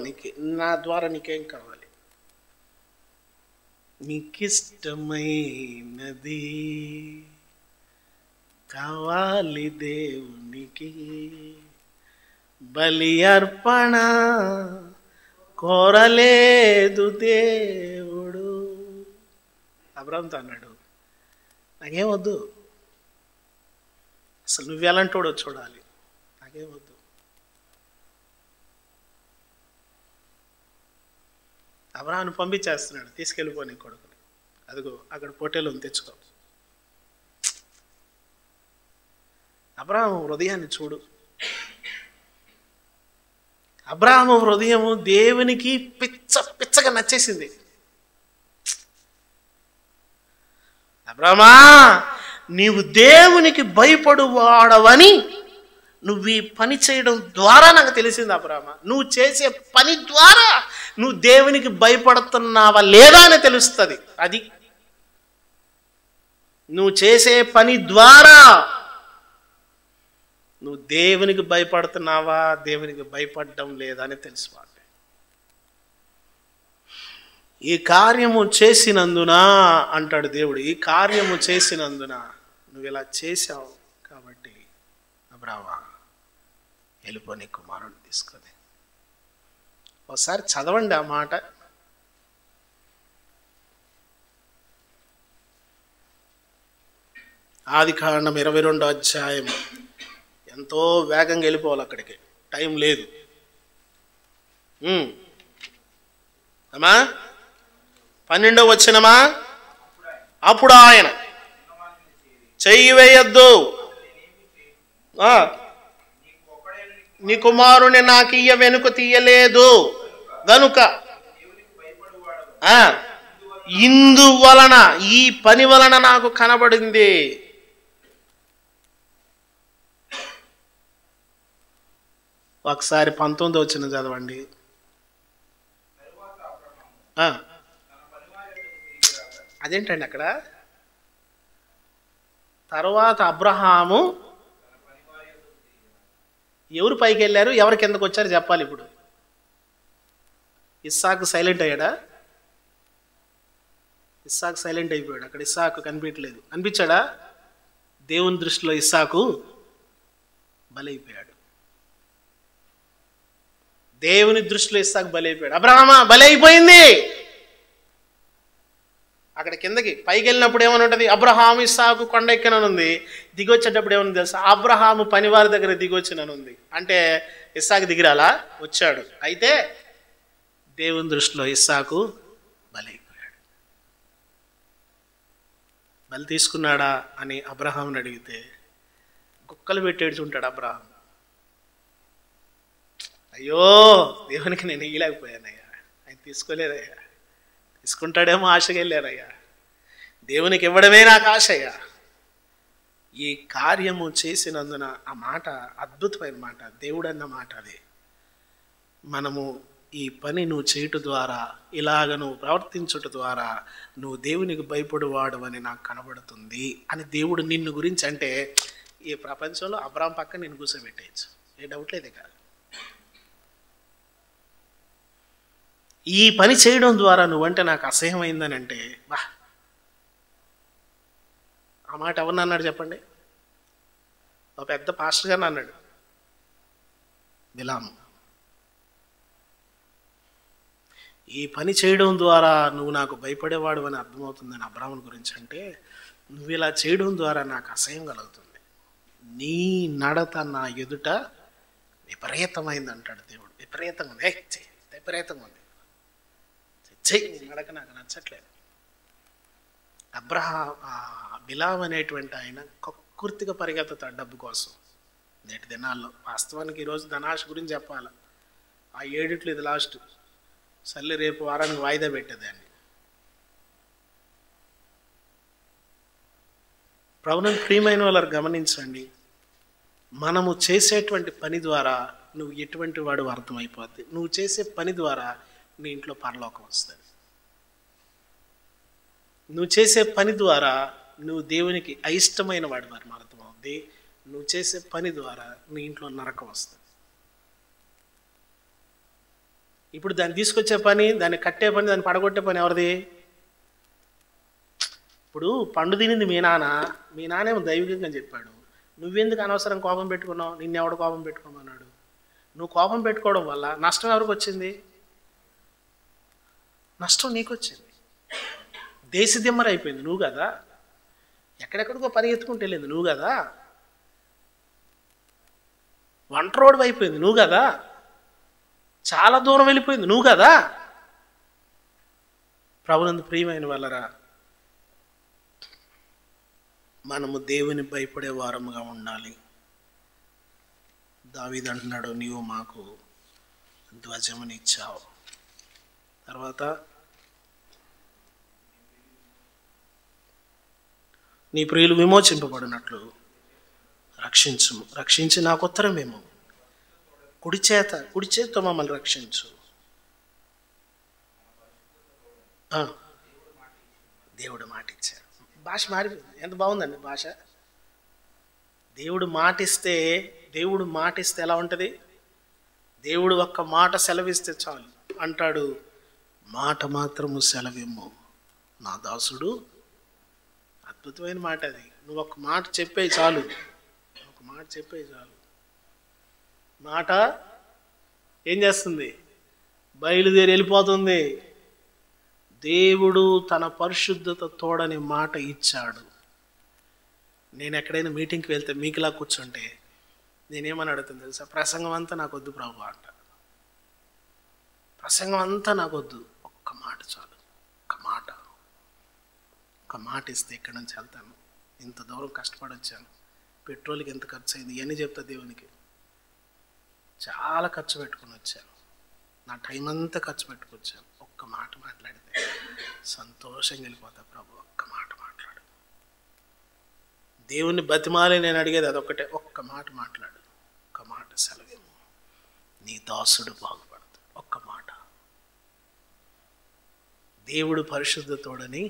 నా ద్వారా నీకేం కావాలి? నీకిష్టమైనది కావాలి దేవునికి, బలి అర్పణ కోరలేదు దేవుడు. అబ్రాహాముతో అన్నాడు, నాకేం వద్దు, అసలు నువ్వెలాంటోడో చూడాలి, నాకేం వద్దు. అబ్రాహాముని పంపించేస్తున్నాడు, తీసుకెళ్ళిపోయి కొడుకుని, అదిగో అక్కడ పొట్టేలు తెచ్చుకో. అబ్రాహాము హృదయాన్ని చూడు. అబ్రాహాము హృదయము దేవునికి పిచ్చగా నచ్చేసింది. అబ్రామా, నీవు దేవునికి భయపడువాడవని నువ్వు ఈ పని చేయడం ద్వారా నాకు తెలిసింది. అబ్రామా, నువ్వు చేసే పని ద్వారా నువ్వు దేవునికి భయపడుతున్నావా లేదా అని తెలుస్తుంది. అది నువ్వు చేసే పని ద్వారా నువ్వు దేవునికి భయపడుతున్నావా, దేవునికి భయపడడం లేదా అని తెలుసుకోవాలి. ఈ కార్యము చేసినందున అంటాడు దేవుడు, ఈ కార్యము చేసినందున నువ్వు ఇలా చేశావు కాబట్టి అబ్రామా వెళ్ళిపో, నీ కుమారుడిని తీసుకొని. ఒకసారి చదవండి ఆ మాట. ఆదికాండం 22వ అధ్యాయం. ఎంతో వేగంగా వెళ్ళిపోవాలి అక్కడికి, టైం లేదు. అమ్మా 12వ వచనమా, అప్పుడు ఆయన చెయ్యి వేయొద్దు, నీ కుమారుని నాకు ఇయ్య వెనుక తీయలేదు గనుక ఇందువలన, ఈ పని వలన నాకు కనబడింది. ఒకసారి 19వ వచనం చదవండి. అదేంటండి అక్కడ? తర్వాత అబ్రహాము ఎవరు పైకి వెళ్ళారు, ఎవరు కిందకు వచ్చారు చెప్పాలి. ఇప్పుడు ఇస్సాకు సైలెంట్ అయ్యాడా? ఇస్సాకు సైలెంట్ అయిపోయాడు. అక్కడ ఇస్సాకు కనిపించలేదు. కనిపించాడా? దేవుని దృష్టిలో ఇస్సాకు బలైపోయాడు. దేవుని దృష్టిలో ఇస్సాకు బలైపోయాడు. అబ్రహామా బలైపోయింది. అక్కడ కిందకి పైకి వెళ్ళినప్పుడు ఏమని ఉంటుంది? అబ్రహాము ఇస్సాకు కొండ ఎక్కననుంది. దిగొచ్చేటప్పుడు ఏమని తెలుసా? అబ్రహాము పనివారి దగ్గర దిగొచ్చిననుంది. అంటే ఇస్సాకు దిగిరాలా? వచ్చాడు. అయితే దేవుని దృష్టిలో ఇస్సాకు బలైపోయాడు. బలి తీసుకున్నాడా అని అబ్రహాముని అడిగితే కుక్కలు పెట్టేడుచుంటాడు అబ్రహాం. అయ్యో దేవునికి నేను ఇయ్యలేకపోయానయ్యా, ఆయన తీసుకోలేదయ్యా, తీసుకుంటాడేమో ఆశగా వెళ్ళానయ్యా, దేవునికి ఇవ్వడమే నాకు ఆశయ్యా. ఈ కార్యము చేసినందున ఆ మాట అద్భుతమైన మాట, దేవుడు అన్న మాట అది. మనము ఈ పని నువ్వు చేయటం ద్వారా, ఇలాగ నువ్వు ప్రవర్తించుట ద్వారా నువ్వు దేవునికి భయపడువాడు అని నాకు కనబడుతుంది అని దేవుడు నిన్ను గురించి అంటే, ఈ ప్రపంచంలో అబ్రాహాం పక్క నేను కూర్చోబెట్టేయచ్చు, ఏ డౌట్ లేదే కాదు. ఈ పని చేయడం ద్వారా నువ్వంటే నాకు అసహ్యమైందని అంటే, బా, ఆ మాట ఎవరిని అన్నాడు చెప్పండి? ఒక పెద్ద పాస్టర్ గారిని అన్నాడు, బిలాము. ఈ పని చేయడం ద్వారా నువ్వు నాకు భయపడేవాడు అని అర్థమవుతుందని అబ్రాహాము గురించి అంటే, నువ్వు ఇలా చేయడం ద్వారా నాకు అసహ్యం కలుగుతుంది, నీ నడత నా ఎదుట విపరీతమైంది అంటాడు దేవుడు. విపరీతంగా ఉంది, విపరీతంగా ఉంది, చెయ్యి, నీ నడక నాకు నచ్చట్లేదు. బిలాం అనేటువంటి ఆయన కక్కుర్తిగా పరిగెత్తుతాడు డబ్బు కోసం నేటి దినాల్లో. వాస్తవానికి ఈరోజు ధనాశ గురించి చెప్పాలి. ఆ 7 ఇది లాస్ట్. సర్లే రేపు వారానికి వాయిదా పెట్టేదాన్ని. ప్రభువునందు ప్రియమైన వాళ్ళని గమనించండి. మనము చేసేటువంటి పని ద్వారా నువ్వు ఎటువంటి వాడు అర్థమైపోద్ది. నువ్వు చేసే పని ద్వారా నీ ఇంట్లో పరలోకం వస్తుంది. నువ్వు చేసే పని ద్వారా నువ్వు దేవునికి అయిష్టమైన వాడు వారు అర్థమవుద్ది. నువ్వు చేసే పని ద్వారా నీ ఇంట్లో నరకం వస్తుంది. ఇప్పుడు దాన్ని తీసుకొచ్చే పని, దాన్ని కట్టే పని, దాన్ని పడగొట్టే పని ఎవరిది? ఇప్పుడు పండు తినింది మీ నాన్నేమో దైవికంగా చెప్పాడు. నువ్వెందుకు అనవసరం కోపం పెట్టుకున్నావు? నిన్నెవడు కోపం పెట్టుకోమన్నాడు? నువ్వు కోపం పెట్టుకోవడం వల్ల నష్టం ఎవరికి వచ్చింది? నష్టం నీకు వచ్చింది. దేశదిమ్మర అయిపోయింది నువ్వు కదా. ఎక్కడెక్కడికో పరిగెత్తుకుంటూ వెళ్ళింది నువ్వు కదా. వంట రోడ్డు అయిపోయింది నువ్వు కదా. చాలా దూరం వెళ్ళిపోయింది నువ్వు కదా. ప్రభువునందు ప్రియమైన వాళ్ళరా, మనము దేవుని భయపడే వారముగా ఉండాలి. దావీదు అంటున్నాడు, నీవు మాకు ధ్వజమునిచ్చావు. తర్వాత నీ ప్రియులు విమోచింపబడినట్లు రక్షించుము. రక్షించి నాకు ఉత్తరమేమో. కుడి చేతితో మమ్మల్ని రక్షించు. దేవుడు మాట ఇచ్చాడు. భాష మారిపోయింది. ఎంత బాగుందండి భాష. దేవుడు మాటిస్తే ఎలా ఉంటుంది? దేవుడు ఒక్క మాట సెలవిస్తే చాలు. అంటాడు, మాట మాత్రము సెలవిమ్ము నా దాసుడు. అద్భుతమైన మాట అది. నువ్వు ఒక మాట చెప్పేయి చాలు. మాట ఏం చేస్తుంది? బయలుదేరి వెళ్ళిపోతుంది. దేవుడు తన పరిశుద్ధత తోడని మాట ఇచ్చాడు. నేను ఎక్కడైనా మీటింగ్కి వెళ్తే మీకులా కూర్చుంటే నేనేమని అడుగుతాను తెలుసా? ప్రసంగం అంతా నాకు వద్దు ప్రభు అంట. ప్రసంగం అంతా నాకు వద్దు, ఒక్క మాట చాలు. ఒక్క మాట ఇస్తే ఇక్కడి నుంచి వెళ్తాను. ఇంత దూరం కష్టపడి వచ్చాను, పెట్రోల్కి ఎంత ఖర్చు అయింది ఇవన్నీ చెప్తా దేవునికి. చాలా ఖర్చు పెట్టుకుని వచ్చాను, నా టైం అంతా ఖర్చు పెట్టుకొచ్చాను. ఒక్క మాట మాట్లాడితే సంతోషంగా వెళ్ళిపోతా. ప్రభు ఒక్క మాట మాట్లాడు. దేవుని బతిమాలి నేను అడిగేది అదొక్కటే, ఒక్క మాట మాట్లాడు. ఒక్క మాట సెలవేమో నీ దాసుడు బాగుపడతాడు. ఒక్క మాట. దేవుడు పరిశుద్ధతోడని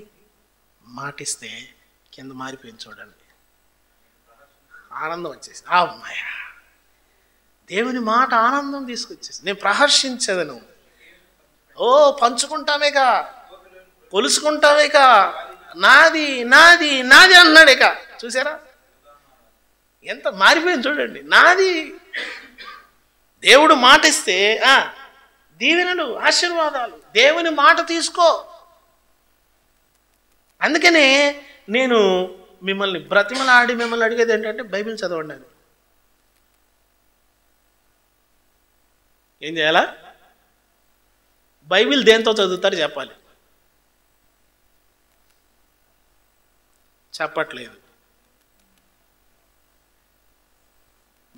మాటిస్తే కింద మారిపోయింది చూడండి. ఆనందం వచ్చేసి అమ్మాయ, దేవుని మాట ఆనందం తీసుకొచ్చేసి నేను ప్రహర్షించదను. ఓ పంచుకుంటామేక, కొలుసుకుంటామేక, నాది నాది నాది అన్నాడు. ఇక చూసారా ఎంత మారిపోయింది చూడండి. నాది. దేవుడు మాట ఇస్తే దీవెనలు, ఆశీర్వాదాలు. దేవుని మాట తీసుకో. అందుకనే నేను మిమ్మల్ని బ్రతిమలాడి మిమ్మల్ని అడిగేది ఏంటంటే బైబిల్ చదవండి అని. ఏం చేయాలా? బైబిల్ దేంతో చదువుతారు చెప్పాలి. చెప్పట్లేదు.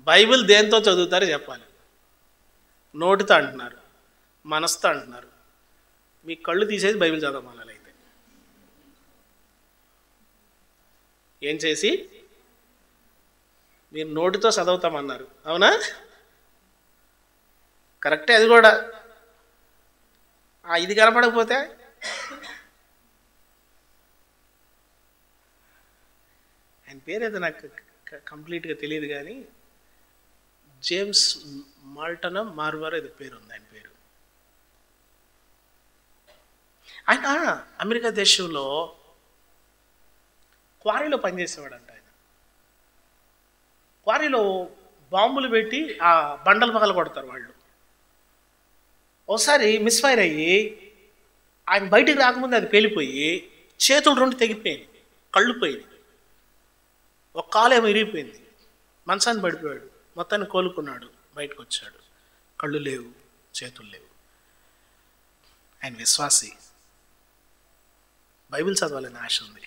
బైబిల్ దేంతో చదువుతారు చెప్పాలి. నోటితో అంటున్నారు, మనసుతో అంటున్నారు. మీ కళ్ళు తీసేసి బైబిల్ చదవమనాలి. అయితే ఏం చేసి? మీరు నోటితో చదువుతామన్నారు, అవునా? కరెక్టే. అది కూడా ఇది కనపడకపోతే ఆయన పేరేదో నాకు కంప్లీట్గా తెలియదు కానీ జేమ్స్ మాల్టన్ మార్వర్ ఇది పేరు ఉంది ఆయన పేరు. ఆయన అమెరికా దేశంలో క్వారీలో పనిచేసేవాడంట. ఆయన క్వారీలో బాంబులు పెట్టి ఆ బండలు పగల కొడతారు వాళ్ళు. ఒకసారి మిస్ఫైర్ అయ్యి ఆయన బయటికి రాకముందు అది పేలిపోయి చేతులు 2 తెగిపోయింది, కళ్ళు పోయింది, ఒక కాలు ఏమో ఇరిగిపోయింది, మంచాన్ని పడిపోయాడు. మొత్తాన్ని కోలుకున్నాడు, బయటకు వచ్చాడు. కళ్ళు లేవు, చేతులు లేవు. ఆయన విశ్వాసి. బైబిల్ చదవాలని ఆశ ఉంది.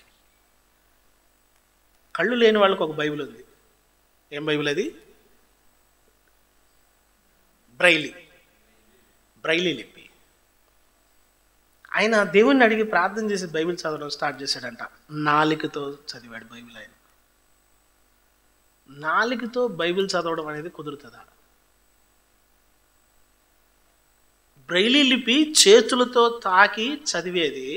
కళ్ళు లేని వాళ్ళకు ఒక బైబిల్ ఉంది. ఏం బైబిల్ అది? బ్రైలీ లిపి. ఆయన దేవుణ్ణి అడిగి ప్రార్థన చేసి బైబిల్ చదవడం స్టార్ట్ చేశాడంట. నాలుకతో చదివాడు బైబిల్. ఆయన నాలుకతో బైబిల్ చదవడం అనేది కుదురుతుందా? బ్రైలీ లిపి చేతులతో తాకి చదివేది.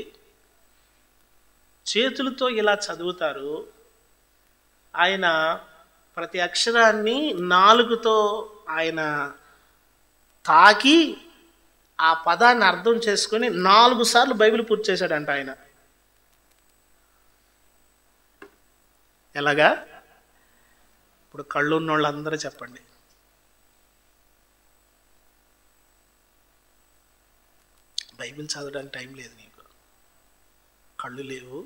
చేతులతో ఇలా చదువుతారు. ఆయన ప్రతి అక్షరాన్ని నాలుగుతో ఆయన తాకి ఆ పదాన్ని అర్థం చేసుకొని 4 సార్లు బైబిల్ పూర్తి చేశాడంట ఆయన. ఎలాగా? ఇప్పుడు కళ్ళు ఉన్న వాళ్ళందరూ చెప్పండి. బైబిల్ చదవడానికి టైం లేదు నీకు, కళ్ళు లేవు,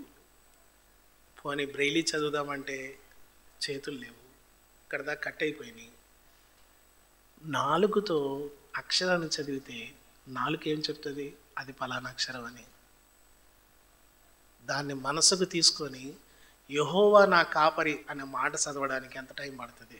పోనీ బ్రైలీ చదువుదామంటే చేతులు లేవు, ఇక్కడ దాకా కట్ అయిపోయినాయి. నాలుగుతో అక్షరాన్ని చదివితే నాలుగు ఏం చెప్తుంది? అది పలానా అక్షరం అని. దాన్ని మనసుకు తీసుకొని యెహోవా నా కాపరి అనే మాట చదవడానికి ఎంత టైం పడుతుంది?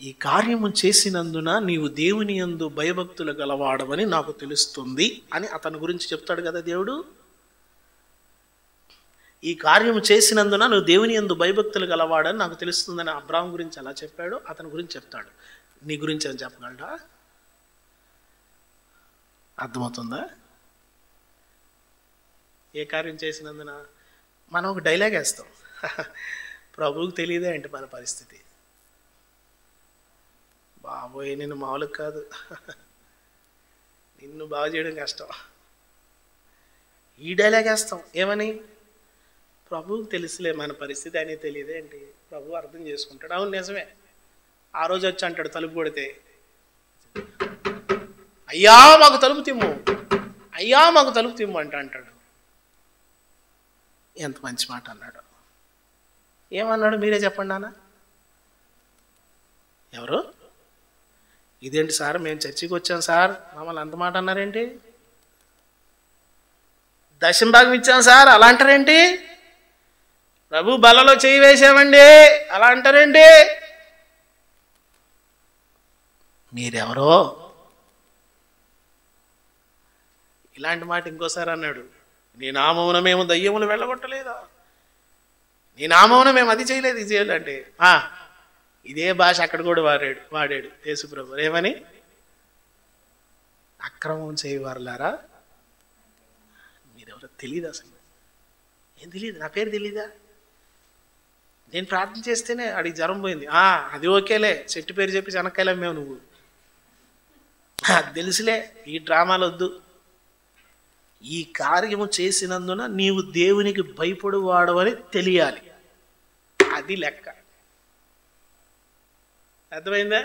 ఈ కార్యము చేసినందున నీవు దేవుని యందు భయభక్తులు గలవాడవని నాకు తెలుస్తుంది అని అతని గురించి చెప్తాడు కదా దేవుడు. ఈ కార్యము చేసినందున నువ్వు దేవుని యందు భయభక్తులు గలవాడని నాకు తెలుస్తుందని అబ్రాహాం గురించి అలా చెప్పాడు. అతని గురించి చెప్తాడు. నీ గురించి అని చెప్పగలడా? అర్థమవుతుందా? ఏ కార్యం చేసినందున మనం ఒక డైలాగ్ వేస్తాం, ప్రభువుకు తెలియదే ఏంటి మన పరిస్థితి. బాబోయ్ నిన్ను మామూలు కాదు, నిన్ను బాగు చేయడం కష్టం. ఈ డైలాగ్ వేస్తాం. ఏమని? ప్రభువుకు తెలుసులే మన పరిస్థితి అని తెలియదే ఏంటి, ప్రభు అర్థం చేసుకుంటాడు. అవును నిజమే. ఆ రోజు వచ్చి అంటాడు తలుపు కొడితే, అయ్యా మాకు తలుపు తిమ్ము, అయ్యా మాకు తలుపు తిమ్ము అంటాడు. ఎంత మంచి మాట అన్నాడు. ఏమన్నాడు మీరే చెప్పండి నాన్న. ఎవరు? ఇదేంటి సార్, మేము చర్చికి వచ్చాం సార్, మమ్మల్ని అంత మాట అన్నారేంటి? దశమ భాగం ఇచ్చాం సార్ అలా అంటారేంటి? ప్రభు బలలో చేయి వేసామండి అలా అంటారేంటి? మీరెవరో? ఇలాంటి మాట ఇంకోసారి అన్నాడు. నీ నామమున మేము దయ్యములు వెళ్ళగొట్టలేదా, నీ నామమున మేము అది చేయలేదు ఇది చేయలేదు అంటే ఇదే భాష అక్కడ కూడా వాడాడు యేసు ప్రభు. ఏమని? అక్రమం చేయవారులారా. మీరెవరో తెలియదు, అసలు ఏం తెలియదు, నా పేరు తెలీదా? నేను ప్రార్థన చేస్తేనే అడిగి జ్వరం పోయింది. అది ఓకేలే, చెట్టు పేరు చెప్పి వెనక్కాయలే మేము, నువ్వు అది తెలుసులే, ఈ డ్రామాలు వద్దు. ఈ కార్యము చేసినందున నీవు దేవునికి భయపడు వాడవని తెలియాలి, అది లెక్క. అర్థమైందా?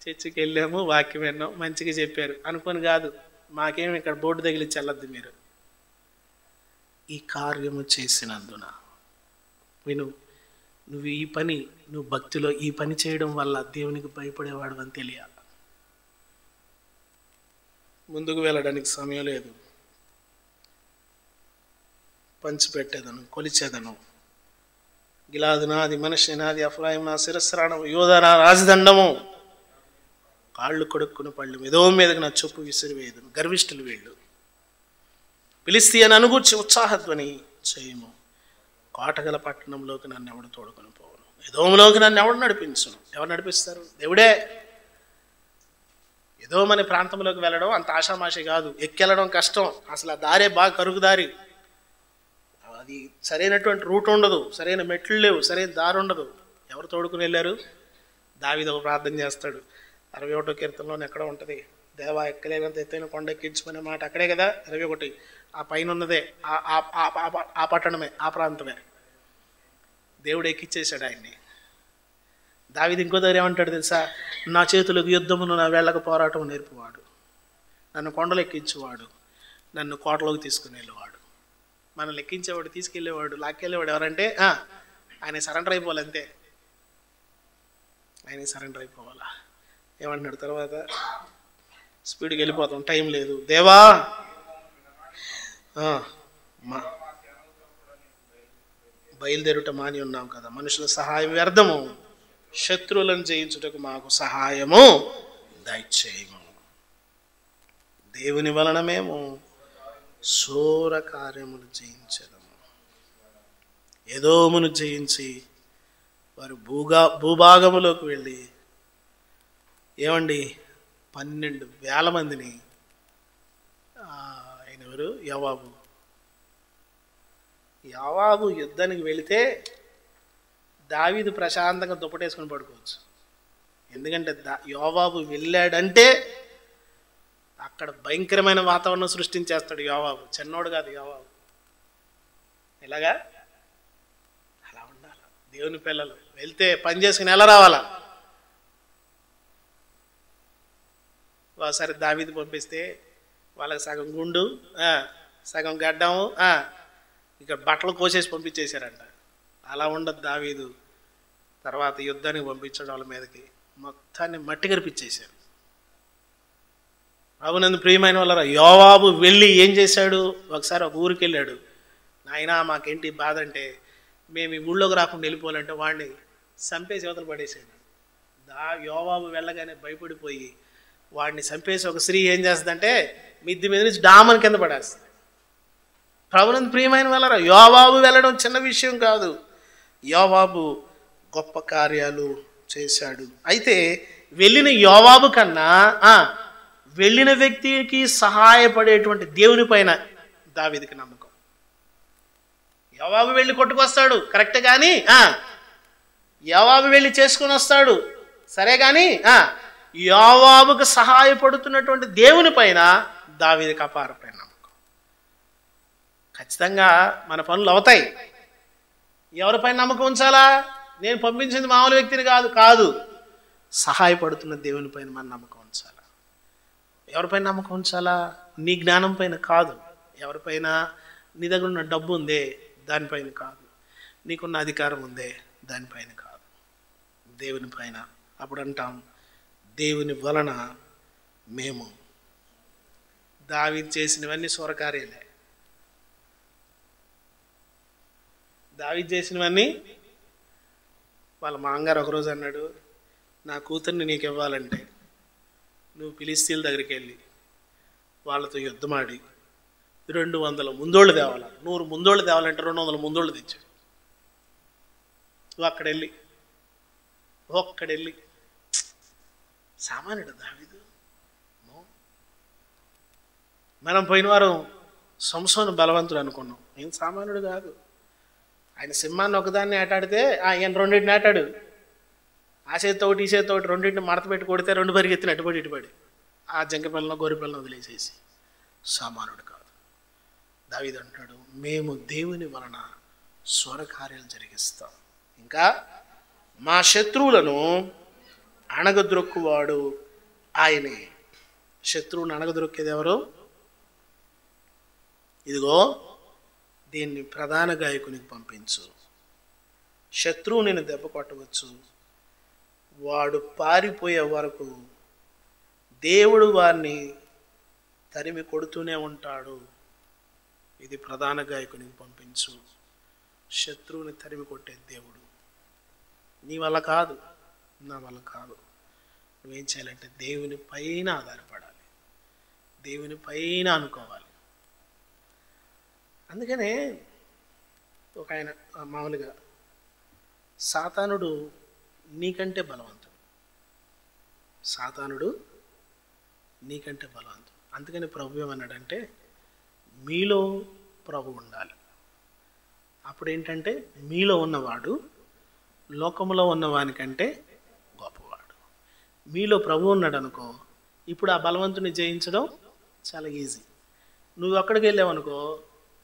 చర్చికి వెళ్ళాము, వాక్యం విన్నాం, మంచిగా చెప్పారు అనుకొని కాదు, మాకేమి ఇక్కడ బోర్డు తగిలిచ్చి వెళ్ళొద్దు మీరు. ఈ కార్యము చేసినందున విను, నువ్వు ఈ పని, నువ్వు భక్తిలో ఈ పని చేయడం వల్ల దేవునికి భయపడేవాడు అని తెలియాలి. ముందుకు వెళ్ళడానికి సమయం లేదు. పంచిపెట్టేదను, కొలిచేదను. గిలాదు నాది, మనషి నాది, ఎఫ్రాయిము నా శిరస్రాణము, యోధా నా రాజదండము. కాళ్ళు కొడుక్కుని పళ్ళు ఎదోము మీదకి నా చొప్పు విసిరివేయదును. గర్విష్ఠులు వీళ్ళు. ఫిలిష్తీయుని అనుగూర్చి ఉత్సాహధ్వని చేయము. కోటగల పట్టణంలోకి నన్ను ఎవడు తోడుకొని పోవును, ఎదోములోకి నన్ను ఎవడు నడిపించును. ఎవరు నడిపిస్తారు? దేవుడే. ఎదోమని ప్రాంతంలోకి వెళ్ళడం అంత ఆషామాషి కాదు, ఎక్కెళ్ళడం కష్టం. అసలు ఆ దారే బాగా కరుగుదారి, అది సరైనటువంటి రూట్ ఉండదు, సరైన మెట్లు లేవు, సరైన దారి ఉండదు. ఎవరు తోడుకుని వెళ్ళారు? దావీదు ఒక ప్రార్థన చేస్తాడు 61వ కీర్తనలోనే. ఎక్కడ ఉంటుంది? దేవా ఎక్కలేనంత ఎత్తైన కొండ ఎక్కించుకునే మాట అక్కడే కదా, 21. ఆ పైన ఉన్నదే ఆ పట్టణమే, ఆ ప్రాంతమే. దేవుడు ఎక్కిచ్చేశాడు ఆయన్ని. దావీదు ఇంకో దగ్గర ఏమంటాడు తెలుసా? నా చేతులకు యుద్ధమును, నా వేళ్ళకు పోరాటం నేర్పువాడు, నన్ను కొండలు ఎక్కించేవాడు, నన్ను కోటలోకి తీసుకుని వెళ్ళేవాడు. మనల్ని ఎక్కించేవాడు, తీసుకెళ్ళేవాడు, లాక్కెళ్ళేవాడు ఎవరంటే ఆయన సరెండర్ అయిపోవాలి అంతే. ఆయన సరెండర్ అయిపోవాలా. ఏమంటున్నాడు తర్వాత? స్పీడ్కి వెళ్ళిపోతాం, టైం లేదు. దేవా మా బయలుదేరుట మాని ఉన్నాం కదా. మనుషుల సహాయం వ్యర్థము, శత్రువులను జయించుటకు మాకు సహాయము దయచేయము. దేవుని వలన మేము శూర కార్యములు జయించదము. ఎదోమును జయించి వారు భూభాగములోకి వెళ్ళి ఏమండి 12,000 మందిని ఆయన ఎవరు యోవాబు యుద్ధానికి వెళితే దావీదు ప్రశాంతంగా దుప్పటేసుకొని పడుకోవచ్చు. ఎందుకంటే యోవాబు వెళ్ళాడంటే అక్కడ భయంకరమైన వాతావరణం సృష్టించేస్తాడు యోవాబు. చిన్నోడు కాదు యోవాబు. ఎలాగా అలా ఉండాలి. దేవుని పిల్లలు వెళ్తే పని చేసుకుని ఎలా రావాలా? ఒకసారి దావీదు పంపిస్తే వాళ్ళకి సగం గుండు, సగం గడ్డం, ఇక్కడ బట్టలు కోసేసి పంపించేశారంట. అలా ఉండదు దావీదు. తర్వాత యుద్ధానికి పంపించడం వాళ్ళ మీదకి మొత్తాన్ని మట్టి కరిపించేశారు. ప్రభునందు ప్రియమైన వాళ్ళరా, యోవాబు వెళ్ళి ఏం చేశాడు? ఒకసారి ఒక ఊరికి వెళ్ళాడు. నాయనా మాకేంటి బాధ అంటే, మేము ఈ ఊళ్ళోకి రాకుండా వెళ్ళిపోవాలంటే వాడిని చంపేసి యువతలు పడేసాడు. యోవాబు వెళ్ళగానే భయపడిపోయి వాడిని చంపేసి ఒక స్త్రీ ఏం చేస్తుందంటే మిద్ది మీద నుంచి డామన్ కింద పడేస్తుంది. ప్రభునందు ప్రియమైన వాళ్ళరా, యోవాబు వెళ్ళడం చిన్న విషయం కాదు. యోవాబు గొప్ప కార్యాలు చేశాడు. అయితే వెళ్ళిన యోవాబు కన్నా వెళ్ళిన వ్యక్తికి సహాయపడేటువంటి దేవుని పైన దావీదుకి నమ్మకం. యోవాబు వెళ్ళి కొట్టుకొస్తాడు కరెక్ట్, కానీ యోవాబు వెళ్ళి చేసుకుని వస్తాడు సరే, కానీ యోవాబుకు సహాయపడుతున్నటువంటి దేవుని పైన దావీదుకి అపారమైన నమ్మకం. ఖచ్చితంగా మన పనులు అవుతాయి. ఎవరిపైన నమ్మకం ఉంచాలా? నేను పంపించింది మామూలు వ్యక్తిని కాదు, సహాయపడుతున్న దేవుని పైన మన నమ్మకం ఉంచాలా. ఎవరిపైన నమ్మకం ఉంచాలా? నీ జ్ఞానం పైన కాదు, ఎవరిపైన నీ దగ్గర ఉన్న డబ్బు ఉందే దానిపైన కాదు, నీకున్న అధికారం ఉందే దానిపైన కాదు, దేవుని పైన. అప్పుడు అంటాం దేవుని వలన మేము. దావీదు చేసినవన్నీ సొరకార్యాలే. దావీదు చేసినవన్నీ వాళ్ళ మాంగారు ఒకరోజు అన్నాడు, నా కూతుర్ని నీకు ఇవ్వాలంటే నువ్వు ఫిలిస్తీన్ల దగ్గరికి వెళ్ళి వాళ్ళతో యుద్ధమాడి 200 ముందోళ్ళు తేవాలి. 100 ముందోళ్ళు తేవాలంటే 200 ముందోళ్ళు తెచ్చాడు. నువ్వు ఒక్కడెళ్ళి సామాన్యుడు దావీదు. మనం పోయిన వారం సంసోను బలవంతుడు అనుకున్నాం. ఏం సామాన్యుడు కాదు. ఆయన సింహాన్ని ఒకదాన్ని ఆటాడితే ఆయన 2 ఆటాడు. ఆ చేతితో ఒకటి ఈ చేతితో ఒకటి 2 మడత పెట్టి కొడితే 2 పరిగెత్తిన అటుపడి ఇటుపడి ఆ జంక పిల్లను గొర్రె పిల్లను వదిలేసేసి. సామాన్యుడు కాదు. దావీదు అంటాడు, మేము దేవుని వలన స్వరకార్యాలు జరిగిస్తాం. ఇంకా మా శత్రువులను అణగద్రొక్కువాడు ఆయనే. శత్రువుని అణగద్రొక్కేది ఎవరు? ఇదిగో దీన్ని ప్రధాన గాయకునికి పంపించు. శత్రువు నేను దెబ్బ కొట్టవచ్చు, వాడు పారిపోయే వరకు దేవుడు వారిని తరిమి కొడుతూనే ఉంటాడు. ఇది ప్రధాన గాయకునికి పంపించు. శత్రువుని తరిమి కొట్టే దేవుడు. నీ వల్ల కాదు, నా వల్ల కాదు. నువ్వేం చేయాలంటే దేవుని పైన ఆధారపడాలి, దేవుని పైన అనుకోవాలి. అందుకనే ఒక ఆయన మామూలుగా సాతానుడు నీకంటే బలవంతుడు, సాతానుడు నీకంటే బలవంతుడు. అందుకని ప్రభు ఏమన్నాడంటే మీలో ప్రభు ఉండాలి. అప్పుడు ఏంటంటే మీలో ఉన్నవాడు లోకములో ఉన్నవానికంటే గొప్పవాడు. మీలో ప్రభు ఉన్నాడు అనుకో, ఇప్పుడు ఆ బలవంతుని జయించడం చాలా ఈజీ. నువ్వు అక్కడికి వెళ్ళావనుకో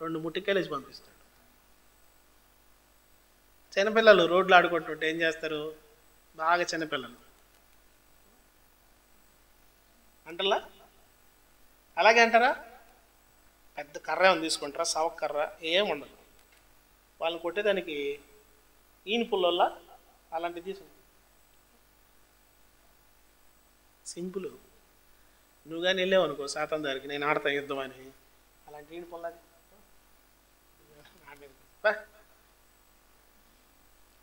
2 ముట్టికాయలేసి పంపిస్తాడు. చిన్నపిల్లలు రోడ్లు ఆడుకుంటుంటే ఏం చేస్తారు? బాగా చిన్నపిల్లలు అంటలా అలాగే అంటారా? పెద్ద కర్ర ఏమైనా తీసుకుంటారా? సవక కర్ర ఏముండదు. వాళ్ళని కొట్టేదానికి ఈయన పుల్లల్లా అలాంటివి తీసుకుంటారు. సింపుల్. నువ్వు కానీ వెళ్ళావు అనుకో సాతాను దగ్గరికి, నేను ఆడతాను యుద్ధం అని, అలాంటి ఈయన పుల్లది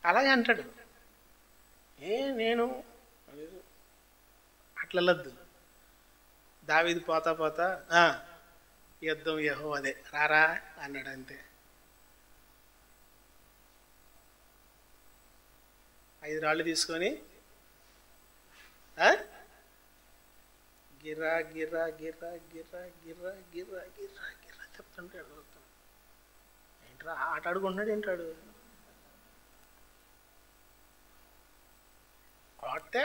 అలాగే అంటాడు. నేను అట్లా వెళ్ళొద్దు. దావీదు పోతా పోతా యుద్ధం యెహోవాదే రారా అన్నాడు అంతే. 5 రాళ్ళు తీసుకొని గిర్రా గిర్రా గిర్రా గిర్రా గిర్రా గిర్రా గిర్రా గిర్రా చెప్తుంటాడు. ఏంట్రా ఆట ఆడుకుంటున్నాడు ఏంటాడు కొట్టే.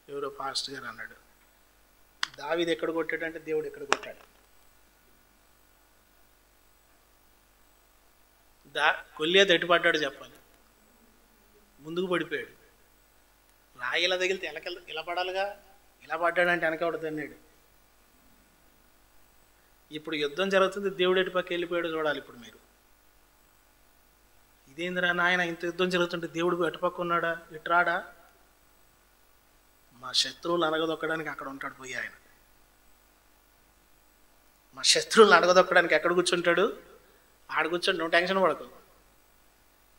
ఎవరో పాస్టర్ గారు అన్నాడు, దావీదు ఎక్కడ కొట్టాడంటే దేవుడు ఎక్కడ కొట్టాడు. కొల్లియా ఎటుపడ్డాడు చెప్పాలి. ముందుకు పడిపోయాడు. రాయిలా తగిలితే ఇలా పడాలిగా. ఇలా పడ్డాడంటే వెనకబడుతున్నాడు. ఇప్పుడు యుద్ధం జరుగుతుంది, దేవుడు ఎటు పక్క వెళ్ళిపోయాడు చూడాలి ఇప్పుడు మీరు. ఇదేందిరా నాయన, ఇంత యుద్ధం జరుగుతుంటే దేవుడు ఎటుపక్క ఉన్నాడా, ఇటు రాడా? మా శత్రువులు అనగదొక్కడానికి అక్కడ ఉంటాడు పోయి ఆయన. మా శత్రువులు అనగదొక్కడానికి ఎక్కడ కూర్చుంటాడు? ఆడ కూర్చొని నువ్వు టెన్షన్ పడకు,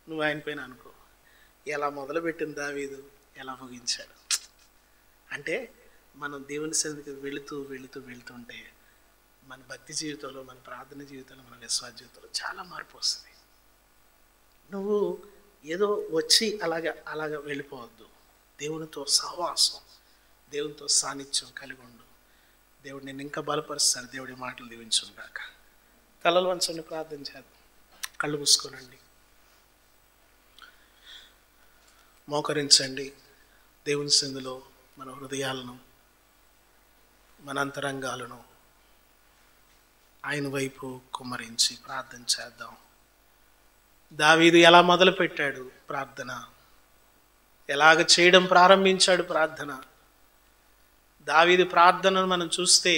నువ్వు ఆయన పైన అనుకో. ఎలా మొదలుపెట్టింది దావీదు, ఎలా ముగించాడు. అంటే మనం దేవుని సన్నిధికి వెళుతూ వెళుతూ వెళుతుంటే మన భక్తి జీవితంలో, మన ప్రార్థన జీవితంలో, మన విశ్వాస జీవితంలో చాలా మార్పు వస్తుంది. నువ్వు ఏదో వచ్చి అలాగ వెళ్ళిపోవద్దు. దేవునితో సహవాసం, దేవునితో సాన్నిధ్యం కలిగి ఉండు. దేవుడు నేను ఇంకా బలపరుస్తాను. దేవుడి మాటలు దీవించుగాక. తలలు వంచండి, ప్రార్థన చేద్దాం. కళ్ళు మూసుకోనండి, మోకరించండి. దేవుని సన్నిధిలో మన హృదయాలను, మన అంతరంగాలను ఆయన వైపు కుమ్మరించి ప్రార్థన చేద్దాం. దావీదు ఎలా మొదలు పెట్టాడు ప్రార్థన, ఎలాగ చేయడం ప్రారంభించాడు ప్రార్థన. దావీదు ప్రార్థనను మనం చూస్తే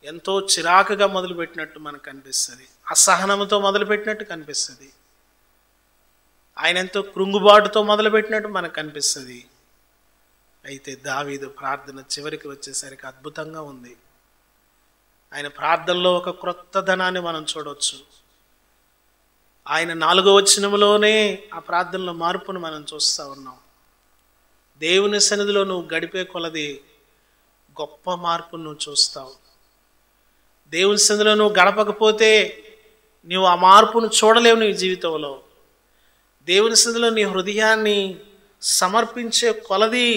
ఎంతో చిరాకుగా మొదలుపెట్టినట్టు మనకు కనిపిస్తుంది, అసహనంతో మొదలుపెట్టినట్టు కనిపిస్తుంది, ఆయన ఎంతో కృంగుబాటుతో మొదలుపెట్టినట్టు మనకు కనిపిస్తుంది. అయితే దావీదు ప్రార్థన చివరికి వచ్చేసరికి అద్భుతంగా ఉంది. ఆయన ప్రార్థనలో ఒక క్రొత్త ధనాన్ని మనం చూడవచ్చు. ఆయన 4వ వచనంలోనే ఆ ప్రార్థనలో మార్పును మనం చూస్తూ ఉన్నాం. దేవుని సన్నిధిలో నువ్వు గడిపే కొలది గొప్ప మార్పును నువ్వు చూస్తావు. దేవుని సన్నిధిలో నువ్వు గడపకపోతే నువ్వు ఆ మార్పును చూడలేవు నీ జీవితంలో. దేవుని సన్నిధిలో నీ హృదయాన్ని సమర్పించే కొలది,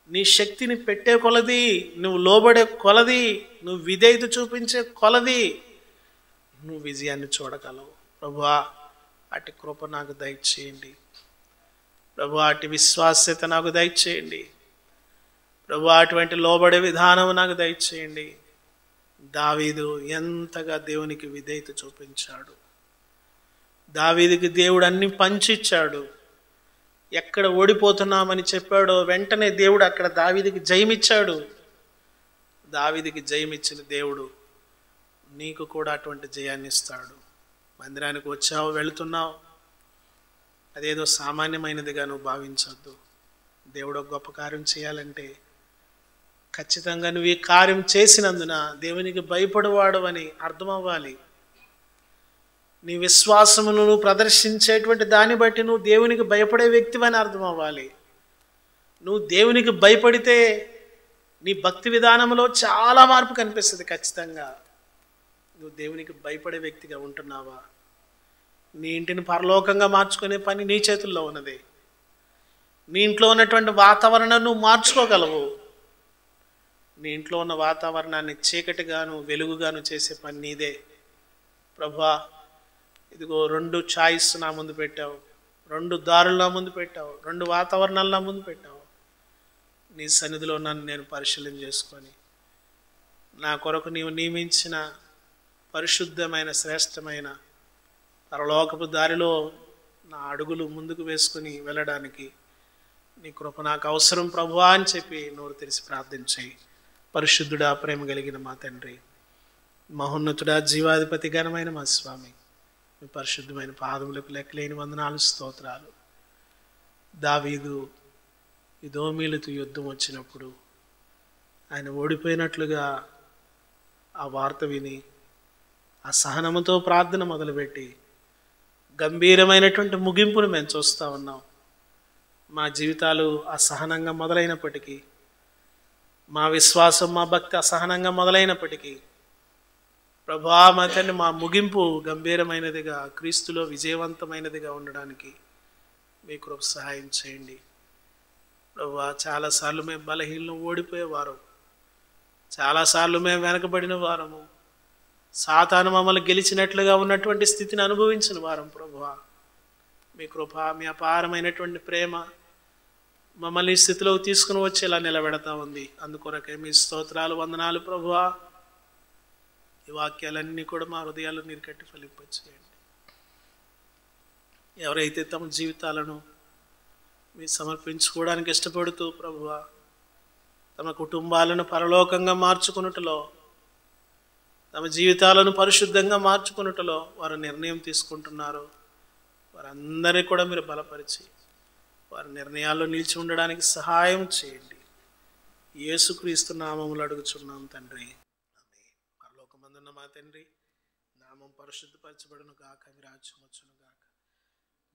నీ శక్తిని పెట్టే కొలది, నువ్వు లోబడే కొలది, నువ్వు విధేయత చూపించే కొలది నువ్వు విజయాన్ని చూడగలవు. ప్రభువా అటు కృప నాకు దయచేయండి. ప్రభువా అటు విశ్వాస్యత నాకు దయచేయండి. ప్రభువా అటువంటి లోబడే విధానం నాకు దయచేయండి. దావీదు ఎంతగా దేవునికి విధేయత చూపించాడు. దావీదుకి దేవుడు అన్ని పంచిచ్చాడు. ఎక్కడ ఓడిపోతున్నామని చెప్పాడో వెంటనే దేవుడు అక్కడ దావీదుకి జయమిచ్చాడు. దావీదుకి జయమిచ్చిన దేవుడు నీకు కూడా అటువంటి జయాన్ని ఇస్తాడు. మందిరానికి వచ్చావు, వెళుతున్నావు, అదేదో సామాన్యమైనదిగా నువ్వు భావించొద్దు. దేవుడు ఒక గొప్ప కార్యం చేయాలంటే ఖచ్చితంగా నువ్వు ఈ కార్యం చేసినందున దేవునికి భయపడేవాడు అని అర్థం అవ్వాలి. నీ విశ్వాసమును నువ్వు ప్రదర్శించేటువంటి దాన్ని బట్టి నువ్వు దేవునికి భయపడే వ్యక్తివని అర్థం అవ్వాలి. నువ్వు దేవునికి భయపడితే నీ భక్తి విధానంలో చాలా మార్పు కనిపిస్తుంది. ఖచ్చితంగా నువ్వు దేవునికి భయపడే వ్యక్తిగా ఉంటున్నావా? నీ ఇంటిని పరలోకంగా మార్చుకునే పని నీ చేతుల్లో ఉన్నది. నీ ఇంట్లో ఉన్నటువంటి వాతావరణాన్ని నువ్వు మార్చుకోగలవు. నీ ఇంట్లో ఉన్న వాతావరణాన్ని చీకటిగాను వెలుగుగాను చేసే పని నీదే. ప్రభువా ఇదిగో 2 చాయిస్ నా ముందు పెట్టావు, 2 దారులు నా ముందు పెట్టావు, 2 వాతావరణాలు నా ముందు పెట్టావు. నీ సన్నిధిలో నన్ను నేను పరిశీలన చేసుకొని నా కొరకు నీవు నియమించిన పరిశుద్ధమైన శ్రేష్టమైన పరలోకపు దారిలో నా అడుగులు ముందుకు వేసుకుని వెళ్ళడానికి నీ కృప నాకు అవసరం ప్రభువా అని చెప్పి నోరు తెరిచి ప్రార్థించాయి. పరిశుద్ధుడా, ప్రేమ కలిగిన మా తండ్రి, మహోన్నతుడా, జీవాధిపతి ఘనమైన మా స్వామి, మీ పరిశుద్ధమైన పాదములకు లెక్కలేని వందనాలు, స్తోత్రాలు. దావీదు ఎదోమీయులతో యుద్ధం వచ్చినప్పుడు ఆయన ఓడిపోయినట్లుగా ఆ వార్త విని ఆ సహనముతో ప్రార్థన మొదలుపెట్టి గంభీరమైనటువంటి ముగింపును మేము చూస్తూ ఉన్నాం. మా జీవితాలు అసహనంగా మొదలైనప్పటికీ, మా విశ్వాసం మా భక్తి అసహనంగా మొదలైనప్పటికీ ప్రభువా మా తండ్రి మా ముగింపు గంభీరమైనదిగా క్రీస్తులో విజయవంతమైనదిగా ఉండడానికి మీ కృప సహాయం చేయండి. ప్రభువా చాలాసార్లు మేము బలహీనలు ఓడిపోయేవారు, చాలాసార్లు మేము వెనకబడిన వారము, సాతాను మమ్మల్ని గెలిచినట్లుగా ఉన్నటువంటి స్థితిని అనుభవించిన వారం. ప్రభువా మీ కృప మీ అపారమైనటువంటి ప్రేమ మమ్మల్ని ఈ స్థితిలోకి తీసుకుని వచ్చేలా నిలబెడతా ఉంది. అందుకొరకే మీ స్తోత్రాలు వందనాలు ప్రభువా. ఈ వాక్యాలన్నీ కూడా మా హృదయాలు నీరు కట్టి ఫలింపచేయండి. ఎవరైతే తమ జీవితాలను మీరు సమర్పించుకోవడానికి ఇష్టపడుతూ ప్రభువా తమ కుటుంబాలను పరలోకంగా మార్చుకున్నట్టులో, తమ జీవితాలను పరిశుద్ధంగా మార్చుకున్నట్టులో వారు నిర్ణయం తీసుకుంటున్నారు, వారందరినీ కూడా మీరు బలపరిచి వారి నిర్ణయాల్లో నిలిచి ఉండడానికి సహాయం చేయండి. యేసుక్రీస్తు నామములో అడుగుచున్నాం తండ్రి. పరలోకమందున్న మా తండ్రి, నామం పరిశుద్ధపరచబడును గాక, మీ రాజ్యం వచ్చును గాక,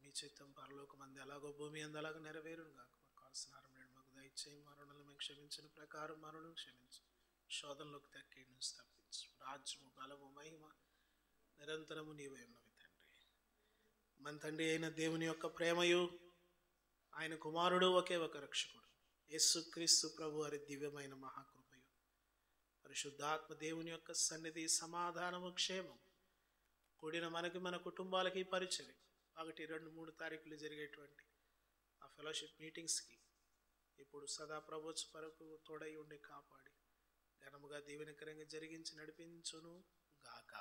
మీ చిత్తం పరలోకమందు ఎలాగో భూమి అందు అలాగ నెరవేరును గాక. మాకు కావాల్సిన ఆహారం నేడు మాకు దయచేయి, మరణాలను మేము క్షమించిన ప్రకారం మరణం క్షమించు, శోధనలోకి తక్కి నుంచి తప్పించు. రాజ్యము బలము మహిమ నిరంతరము నీవే ఉన్నవి తండ్రి. మన తండ్రి అయిన దేవుని యొక్క ప్రేమయు, ఆయన కుమారుడు ఒకే ఒక రక్షకుడు యేసుక్రీస్తు ప్రభు వారి దివ్యమైన మహాకృపయు, పరిశుద్ధాత్మ దేవుని యొక్క సన్నిధి, సమాధానము, క్షేమం కూడిన మనకి మన కుటుంబాలకి పరిచయం 1, 2, 3 తారీఖులు జరిగేటువంటి ఆ ఫెలోషిప్ మీటింగ్స్కి ఇప్పుడు సదా ప్రభుత్వ వరకు తోడై ఉండి కాపాడి ఘనముగా దీవెనకరంగా జరిగించి నడిపించును గాక.